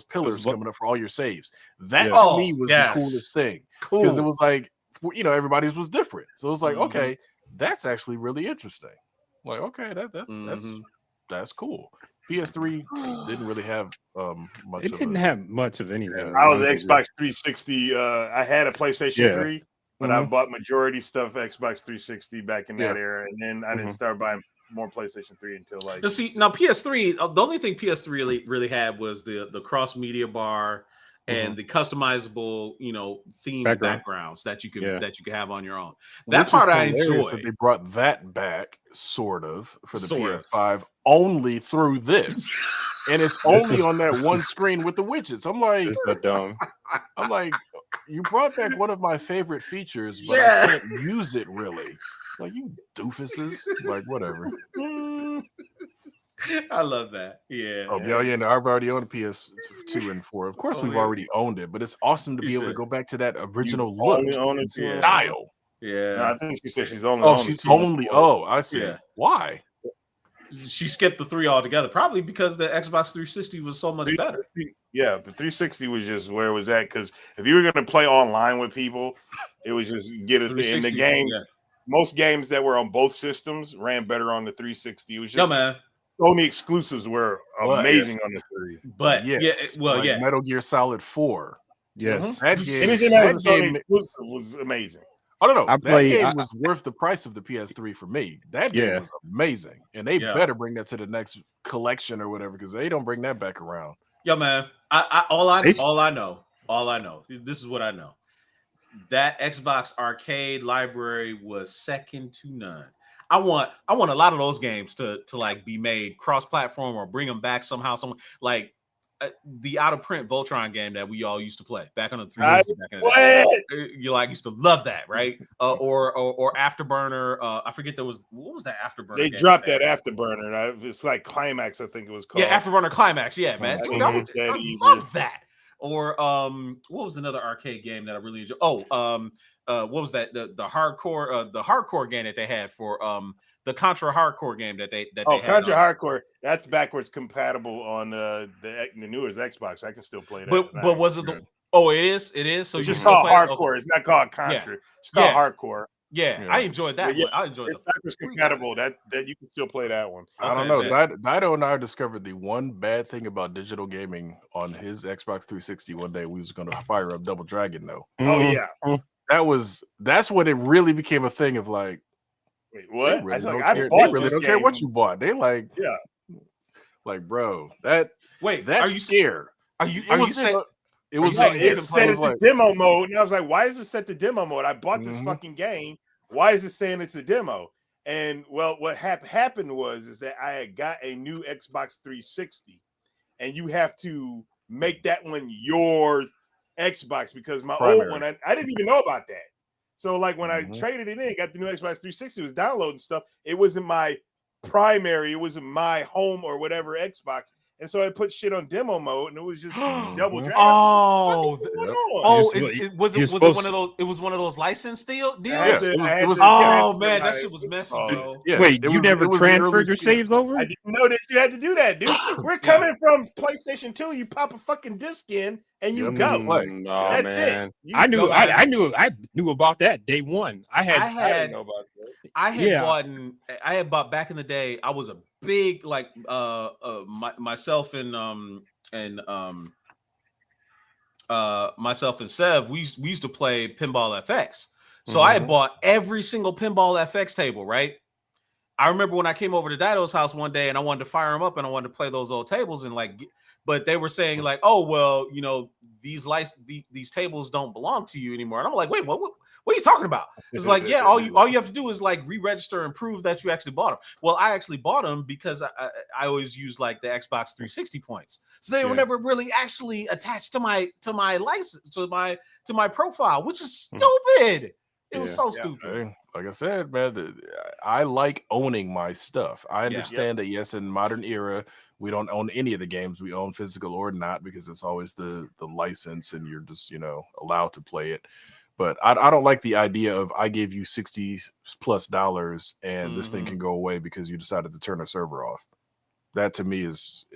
[SPEAKER 4] pillars coming up for all your saves. That
[SPEAKER 2] Yeah.
[SPEAKER 4] to me was the coolest thing, because it
[SPEAKER 1] Cool.
[SPEAKER 4] was like, you know, everybody's was different. So it was like,
[SPEAKER 1] Mhm.
[SPEAKER 4] okay, that's actually really interesting. Like, okay,
[SPEAKER 1] Mhm.
[SPEAKER 4] that's cool. PS3 didn't really have much
[SPEAKER 2] It
[SPEAKER 4] of
[SPEAKER 2] didn't
[SPEAKER 4] a
[SPEAKER 2] have much of anything.
[SPEAKER 3] I was an
[SPEAKER 2] honestly.
[SPEAKER 3] Xbox 360. I had a PlayStation
[SPEAKER 2] Yeah.
[SPEAKER 3] 3, but I
[SPEAKER 2] Mhm.
[SPEAKER 3] bought majority stuff Xbox 360 back in that
[SPEAKER 4] Yeah.
[SPEAKER 3] era, and then I didn't
[SPEAKER 2] Mhm.
[SPEAKER 3] start buying more PlayStation 3 until like.
[SPEAKER 1] Now, see, now PS3, the only thing PS3 really had was the cross media bar and the customizable, you know, themed backgrounds that you could have on your own. That
[SPEAKER 4] Which
[SPEAKER 1] part
[SPEAKER 4] is
[SPEAKER 1] I
[SPEAKER 4] hilarious
[SPEAKER 1] enjoy.
[SPEAKER 4] that they brought that back, sort of, for the
[SPEAKER 1] Sort of.
[SPEAKER 4] PS5 only through this, and it's only on that one screen with the widgets. I'm like,
[SPEAKER 2] It's so dumb.
[SPEAKER 4] you brought back one of my favorite features, but
[SPEAKER 1] Yeah.
[SPEAKER 4] I can't use it really. Like, you doofuses. Like, whatever.
[SPEAKER 1] I love that. Yeah.
[SPEAKER 4] Oh, yeah, no, I've already owned PS2 and 4. Of course,
[SPEAKER 1] Oh,
[SPEAKER 4] we've
[SPEAKER 1] yeah.
[SPEAKER 4] already owned it, but it's awesome to
[SPEAKER 1] You
[SPEAKER 4] be able to
[SPEAKER 1] should.
[SPEAKER 4] go back to that original
[SPEAKER 3] You
[SPEAKER 4] look
[SPEAKER 3] only own it
[SPEAKER 4] and
[SPEAKER 3] to- Yeah.
[SPEAKER 4] style.
[SPEAKER 1] Yeah.
[SPEAKER 3] No, I think she said she's only.
[SPEAKER 4] Oh,
[SPEAKER 3] on
[SPEAKER 4] she's
[SPEAKER 3] the 2 and
[SPEAKER 4] only.
[SPEAKER 3] 4.
[SPEAKER 4] Oh, I see.
[SPEAKER 1] Yeah.
[SPEAKER 4] Why?
[SPEAKER 1] She skipped the 3 altogether, probably because the Xbox 360 was so much better.
[SPEAKER 3] Yeah, the 360 was just where it was at, because if you were going to play online with people, it was just get it in the game.
[SPEAKER 1] Yeah.
[SPEAKER 3] Most games that were on both systems ran better on the 360. It was
[SPEAKER 1] Yeah,
[SPEAKER 3] just
[SPEAKER 1] man.
[SPEAKER 3] Sony exclusives were
[SPEAKER 4] But-
[SPEAKER 3] amazing on the 3.
[SPEAKER 1] But
[SPEAKER 4] Yes, like
[SPEAKER 1] yeah.
[SPEAKER 4] Metal Gear Solid 4.
[SPEAKER 2] Yes.
[SPEAKER 4] That game,
[SPEAKER 3] Anything that was a Sony
[SPEAKER 4] game,
[SPEAKER 3] exclusive was amazing.
[SPEAKER 4] I don't know.
[SPEAKER 2] I
[SPEAKER 4] That
[SPEAKER 2] play-
[SPEAKER 4] game
[SPEAKER 2] I-
[SPEAKER 4] was worth the price of the PS3 for me. That game
[SPEAKER 2] Yeah.
[SPEAKER 4] was amazing, and they
[SPEAKER 1] Yeah.
[SPEAKER 4] better bring that to the next collection or whatever, because they don't bring that back around.
[SPEAKER 1] Yo, man. All I know. This is what I know. That Xbox arcade library was second to none. I want a lot of those games to like be made cross-platform or bring them back somehow. Like the out of print Voltron game that we all used to play back on the 360 back in the day. You like used to love that, right? Or Afterburner. I forget what was that Afterburner?
[SPEAKER 3] They
[SPEAKER 1] game
[SPEAKER 3] dropped
[SPEAKER 1] that
[SPEAKER 3] that Afterburner. It's like Climax, I think it was called.
[SPEAKER 1] Yeah, Afterburner Climax. Yeah, man. Dude, I love that. Or what was another arcade game that I really enjoyed? What was that? The hardcore game that they had for the Contra hardcore game that they had.
[SPEAKER 3] Contra Hardcore. That's backwards compatible on the newest Xbox. I can still play that.
[SPEAKER 1] But was it the? Oh, it is. It is. So
[SPEAKER 3] it's
[SPEAKER 1] you
[SPEAKER 3] just
[SPEAKER 1] still
[SPEAKER 3] called
[SPEAKER 1] play it?
[SPEAKER 3] Hardcore. It's not called Contra. It's called Hardcore.
[SPEAKER 1] Yeah, I enjoyed that one. I enjoyed
[SPEAKER 3] it's backwards compatible. That you can still play that one.
[SPEAKER 4] I don't know. Dido and I discovered the one bad thing about digital gaming on his Xbox 360 one day. We was going to fire up Double Dragon though.
[SPEAKER 3] Oh yeah,
[SPEAKER 4] that's when it really became a thing of like,
[SPEAKER 3] wait, what?
[SPEAKER 4] They really
[SPEAKER 3] don't
[SPEAKER 4] care what you bought. They like, like, bro, that's scared. It was
[SPEAKER 3] set it to demo mode, and I was like, why is it set to demo mode? I bought this fucking game. Why is it saying it's a demo? And well, what happened was that I had got a new Xbox 360, and you have to make that one your Xbox, because my old one, I didn't even know about that. So like when I traded it in, got the new Xbox 360, it was downloading stuff. It wasn't my primary, it wasn't my home or whatever Xbox. And so I put shit on demo mode, and it was just Double Dragon.
[SPEAKER 1] Was it one of those? It was one of those license deals.
[SPEAKER 4] Yes,
[SPEAKER 1] man, that shit was messy, bro.
[SPEAKER 2] Yeah, wait, you never transferred your saves over?
[SPEAKER 3] I didn't know that you had to do that, dude. We're coming from PlayStation 2. You pop a fucking disc in, and you go.
[SPEAKER 2] No,
[SPEAKER 3] that's
[SPEAKER 2] man.
[SPEAKER 3] it.
[SPEAKER 2] I knew about that day one. I
[SPEAKER 3] didn't know about that.
[SPEAKER 1] I had bought back in the day. I was a big like myself and Sev, we used to play Pinball FX. So I had bought every single Pinball FX table, right? I remember when I came over to Dido's house one day and I wanted to fire him up and I wanted to play those old tables, and like, but they were saying like, oh well, you know, these tables don't belong to you anymore. And I'm like, wait, what are you talking about? It's like, yeah, all you have to do is like re-register and prove that you actually bought them. Well, I actually bought them because I always use like the Xbox 360 points, so they were never really actually attached to my license, to my profile, which is stupid. It was so stupid.
[SPEAKER 4] Like I said, man, I like owning my stuff. I understand that, yes, in modern era, we don't own any of the games. We own physical or not, because it's always the license and you're just, allowed to play it. But I don't like the idea of I gave you $60+ and this thing can go away because you decided to turn a server off. That to me is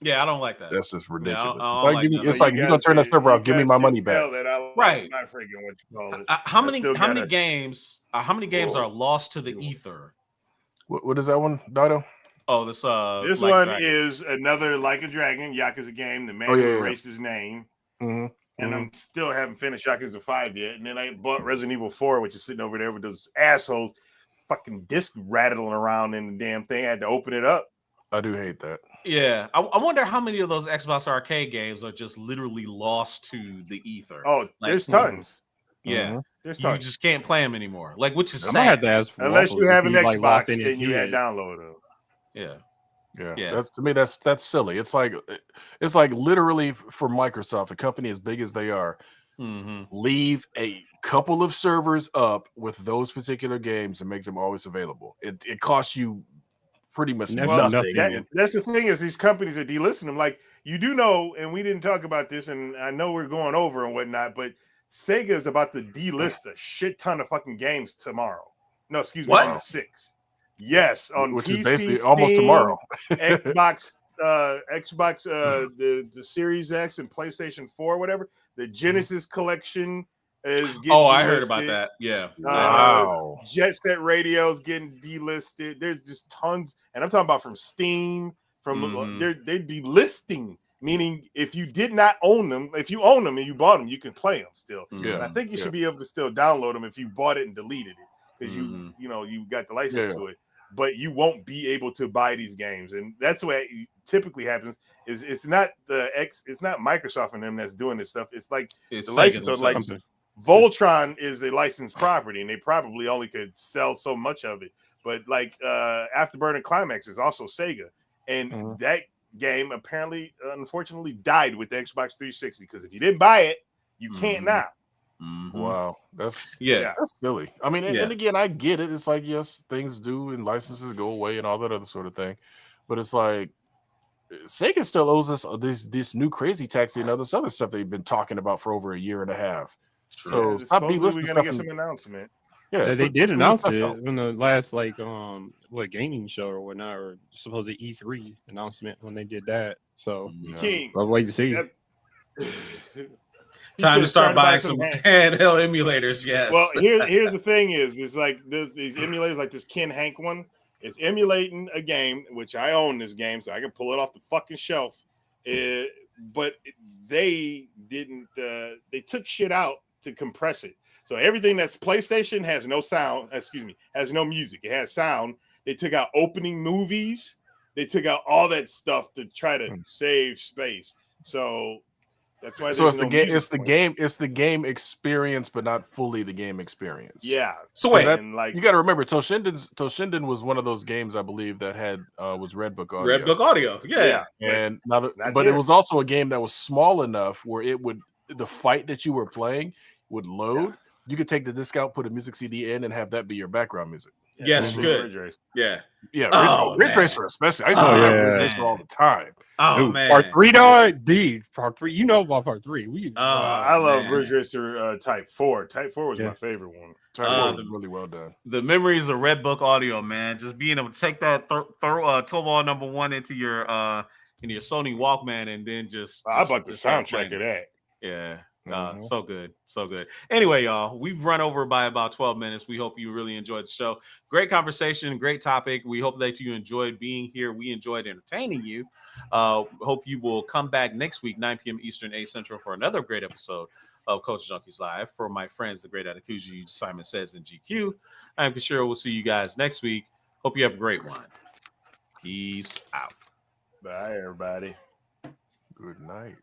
[SPEAKER 1] Yeah, I don't like that.
[SPEAKER 4] that's just ridiculous.
[SPEAKER 1] I
[SPEAKER 4] it's
[SPEAKER 1] don't
[SPEAKER 4] like,
[SPEAKER 1] like none of
[SPEAKER 4] it's
[SPEAKER 1] that.
[SPEAKER 4] like if you're gonna turn that server off, give me my money back.
[SPEAKER 3] That I like
[SPEAKER 1] Right.
[SPEAKER 3] my freaking what you call it.
[SPEAKER 1] How many
[SPEAKER 3] gotta-
[SPEAKER 1] games? How many games
[SPEAKER 3] Whoa.
[SPEAKER 1] are lost to the ether?
[SPEAKER 4] What is that one, Dido?
[SPEAKER 1] Oh, this
[SPEAKER 3] This
[SPEAKER 1] Like
[SPEAKER 3] one
[SPEAKER 1] Dragon.
[SPEAKER 3] is another Like a Dragon Yakuza game. The man
[SPEAKER 4] Oh,
[SPEAKER 3] who
[SPEAKER 4] yeah.
[SPEAKER 3] erased his name.
[SPEAKER 4] Mm-hmm.
[SPEAKER 3] And I'm still haven't finished Yakuza 5 yet. And then I bought Resident Evil 4, which is sitting over there with those assholes fucking disc rattling around in the damn thing. I had to open it up.
[SPEAKER 4] I do hate that.
[SPEAKER 1] Yeah, I wonder how many of those Xbox arcade games are just literally lost to the ether.
[SPEAKER 3] Oh,
[SPEAKER 1] Like,
[SPEAKER 3] there's tons.
[SPEAKER 1] Yeah,
[SPEAKER 3] There's
[SPEAKER 1] you
[SPEAKER 3] tons.
[SPEAKER 1] just can't play them anymore. Like, which is
[SPEAKER 2] I might have
[SPEAKER 1] sad.
[SPEAKER 2] to ask for
[SPEAKER 3] Unless you
[SPEAKER 2] Waffles
[SPEAKER 3] have
[SPEAKER 2] if
[SPEAKER 3] an
[SPEAKER 2] he, like, lost
[SPEAKER 3] Xbox
[SPEAKER 2] any of
[SPEAKER 3] and you had
[SPEAKER 2] his.
[SPEAKER 3] downloaded them.
[SPEAKER 1] Yeah.
[SPEAKER 4] Yeah, that's to me that's silly. It's like literally for Microsoft, a company as big as they are, leave a couple of servers up with those particular games and make them always available. It costs you pretty much nothing.
[SPEAKER 3] That's the thing is these companies are delisting them. Like you do know, and we didn't talk about this, and I know we're going over and whatnot, but Sega is about to delist a shit ton of fucking games tomorrow. No, excuse me, on the 6th. Yes, on
[SPEAKER 4] which
[SPEAKER 3] PC,
[SPEAKER 4] is basically
[SPEAKER 3] Steam,
[SPEAKER 4] almost tomorrow.
[SPEAKER 3] Xbox, the Series X and PlayStation 4, whatever. The Genesis collection is getting delisted.
[SPEAKER 1] I heard about that. Yeah.
[SPEAKER 4] Wow.
[SPEAKER 3] Jet Set Radio's getting delisted. There's just tons, and I'm talking about from Steam. They're delisting, meaning if you did not own them, if you own them and you bought them, you can play them still.
[SPEAKER 4] Yeah,
[SPEAKER 3] and I think you should be able to still download them if you bought it and deleted it because you got the license to it. But you won't be able to buy these games, and that's what typically happens. Is it's not Microsoft and them that's doing this stuff. It's like the license. So like Voltron is a licensed property, and they probably only could sell so much of it. But like Afterburner Climax is also Sega, and that game apparently, unfortunately, died with the Xbox 360 because if you didn't buy it, you can't now.
[SPEAKER 4] Wow, that's silly. I mean, and again, I get it. It's like, yes, things do and licenses go away and all that other sort of thing, but it's like Sega still owes us this new Crazy Taxi and other stuff they've been talking about for over a year and a half. So stop delisting
[SPEAKER 3] we're
[SPEAKER 4] stuff.
[SPEAKER 3] Gonna get some announcement.
[SPEAKER 2] Yeah, they did announce it in the last gaming show or whatnot, or supposed E3 announcement when they did that. So I'll wait to see.
[SPEAKER 1] Time to start buying some handheld emulators. Yes.
[SPEAKER 3] Well, here's the thing: it's like these emulators, like this Ken Hank one. It's emulating a game, which I own this game, so I can pull it off the fucking shelf. But they didn't. They took shit out to compress it. So everything that's PlayStation has no sound. Has no music. It has sound. They took out opening movies. They took out all that stuff to try to save space. So that's why.
[SPEAKER 4] So it's the game experience, but not fully the game experience.
[SPEAKER 3] Yeah.
[SPEAKER 4] So wait, you got to remember, Toshinden was one of those games I believe that had was Red Book Audio.
[SPEAKER 1] Red Book Audio, yeah.
[SPEAKER 4] And but it was also a game that was small enough where the fight that you were playing would load. Yeah. You could take the disc out, put a music CD in, and have that be your background music.
[SPEAKER 1] Yes, you could. Yeah.
[SPEAKER 4] Ridge Racer especially. I used to play Ridge Racer all the time.
[SPEAKER 2] Man. Part 3, dog. Dude, Part 3. You know about Part 3.
[SPEAKER 3] I love Ridge Racer Type 4. Type 4 was my favorite one.
[SPEAKER 4] Type 4 was really well done.
[SPEAKER 1] The memories of Red Book Audio, man. Just being able to take that Tobal number 1 into your Sony Walkman and then just
[SPEAKER 3] I bought the soundtrack of that.
[SPEAKER 1] Yeah. So good. Anyway, y'all, we've run over by about 12 minutes. We hope you really enjoyed the show. Great conversation, great topic. We hope that you enjoyed being here. We enjoyed entertaining you. Hope you will come back next week, 9 p.m. Eastern, 8 Central, for another great episode of Culture Junkies Live. For my friends, the great Atakuji, Simon Says, and GQ, I'm sure we'll see you guys next week. Hope you have a great one. Peace out.
[SPEAKER 3] Bye, everybody.
[SPEAKER 4] Good night.